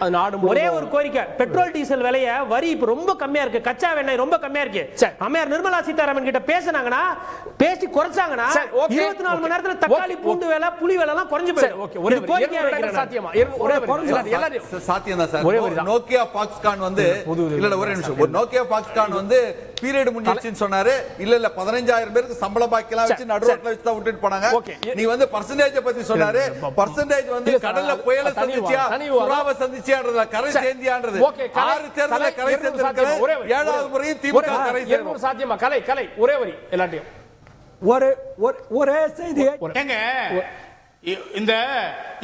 ஒரே ஒரு கோரிக்கை, பெட்ரோல் டீசல் விலைய வரி இப்ப ரொம்ப கம்மியா இருக்கு, கச்சா எண்ணெய் ரொம்ப கம்மியா இருக்கு. அம்மையார் நிர்மலா சீதாராமன் கிட்ட பேசினாங்கன்னா, பேசி குறைச்சாங்கன்னா 24 மணி நேரத்துல தக்காளி பூண்டு விலை புளி விலை எல்லாம் குறைஞ்சு போயிடும். ஓகே, ஒரே ஒரு சாத்தியமா? சாத்தியம் தான் சார். நோக்கியா பாக்ஸ்கான் வந்து இல்ல ஒரே நிமிஷம், ஒரு நோக்கியா பாக்ஸ்கான் வந்து பீரியட் முடிஞ்சிருச்சுன்னு சொன்னாரு. இல்ல 15,000 பேருக்கு சம்பள பாக்கியெல்லாம் வச்சு நடுரோட்ல வச்சு தான் விட்டுட்டு போனாங்க. நீ வந்து பர்சன்டேஜ் பத்தி சொன்னாரு. பர்சன்டேஜ் வந்து கடல்ல புயல சந்திச்சியா சுறாவை சந்திச்சியான்றதுல கரை சேர்ந்தியான்றது 6 தேர்தல்ல கரை சேர்ந்திருக்கிறது. 7வது முறையும் திமுக கரை சேரும். சாத்தியமா? கலை ஒரே வரி எல்லாத்தையும் ஒரே செய்தியை ஏங்க, இந்த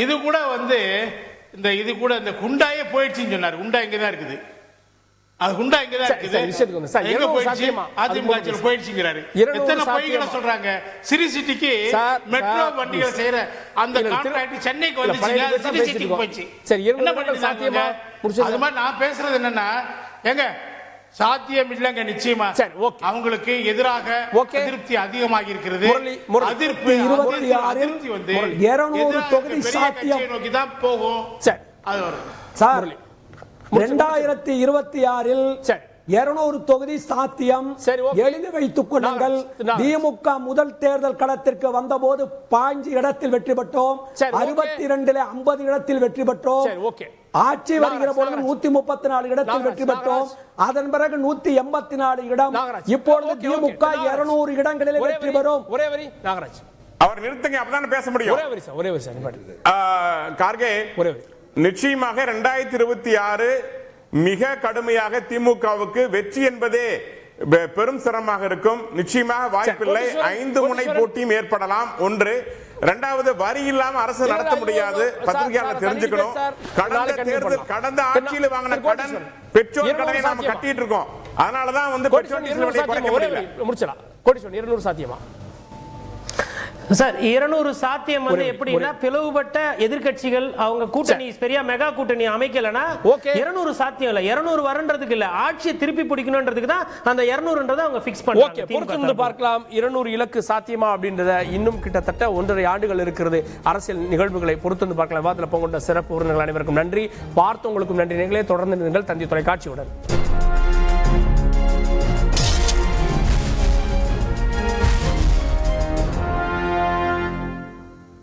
இது கூட வந்து இது கூட இந்த குண்டாயே போயிடுச்சுன்னு சொன்னாரு. குண்டா இங்க தான் இருக்குது. அது குண்டா இங்க தான் இருக்குது. எங்க போயிடுச்சு? அதிமுக போயிடுச்சுங்கிறாரு. எத்தனை பொய்களை சொல்றாங்க? சிரி சிட்டிக்கு மெட்ரோ வண்டிகளை செய்யற அந்த கான்ட்ராக்ட் சென்னைக்கு வந்துச்சு, சிரி சிட்டிக்கு போயிடுச்சு. என்ன பண்ணிட்டு சாத்தியமா? அது மாதிரி நான் பேசுறது என்னன்னா, ஏங்க சாத்தியம் இல்லங்க, நிச்சயமா அவங்களுக்கு எதிராக அதிருப்தி அதிகமாக இருக்கிறது. அதிருப்தி 26 வந்து 200 தொகுதி சாத்தியம் நோக்கி தான் போகும். அது வரும் சார். 2026 200 தொகுதி சாத்தியம். எழுதி வைத்துக் கொள்ளுங்கள். திமுக முதல் தேர்தல் களத்திற்கு வந்தபோது 5 இடத்தில் வெற்றி பெற்றோம், 62 50 இடத்தில் வெற்றி பெற்றோம். ஆட்சி வருகிற பொழுது 134 இடத்தில் வெற்றி பெற்றோம். அதன் பிறகு 184 இடம். இப்பொழுது திமுக 200 இடங்களில் வெற்றி பெறும். ஒரே வரி நாகராஜ், அவர் நிறுத்துங்க, அப்பதான் பேச முடியும். ஒரே வரி சார். கார்கே, நிச்சயமாக 2026 மிக கடுமையாக திமுகவுக்கு வெற்றி என்பதே பெரும் சிரமமாக இருக்கும். நிச்சயமாக வாய்ப்பில்லை. 5 முனை போட்டியும் ஏற்படலாம். ஒன்று. இரண்டாவது, வரி இல்லாம அரசு நடத்த முடியாது. பத்திரிகையாளர் தெரிஞ்சுக்கணும். கடந்த ஆட்சியில் வாங்கின கடன், பெட்ரோல் கடனை நாம கட்டிட்டு இருக்கோம். அதனாலதான் வந்து பெட்ரோல் டீசல் விலை குறைக்க முடியல. முடிச்சலாம். கோடீஸ்வரன் 200 சாத்தியமா? சார், 200 சாத்தியம் வந்து எப்படின்னா, பிளவுபட்ட எதிர்க்கட்சிகள் அவங்க கூட்டணி பெரிய மெகா கூட்டணி அமைக்கலனா 200 சாத்தியம் இல்ல. 200 வரன்றதுக்கு இல்ல, ஆட்சியை திருப்பி பிடிக்கணும்ன்றதுக்கு தான் அந்த 200ன்றதை அவங்க ஃபிக்ஸ் பண்றாங்க. பொறுத்து பார்க்கலாம் 200 இலக்கு சாத்தியமா அப்படின்றத. இன்னும் கிட்டத்தட்ட 1.5 ஆண்டுகள் இருக்கிறது. அரசியல் நிகழ்வுகளை பொறுத்து பார்க்கலாம். வாதத்தில் பங்குண்ட சிறப்பு விருந்தினர்கள் அனைவருக்கும் நன்றி. பார்த்தவங்களுக்கும் நன்றி. நீங்களே தொடர்ந்து நீங்கள் தந்தி தொலைக்காட்சியுடன்.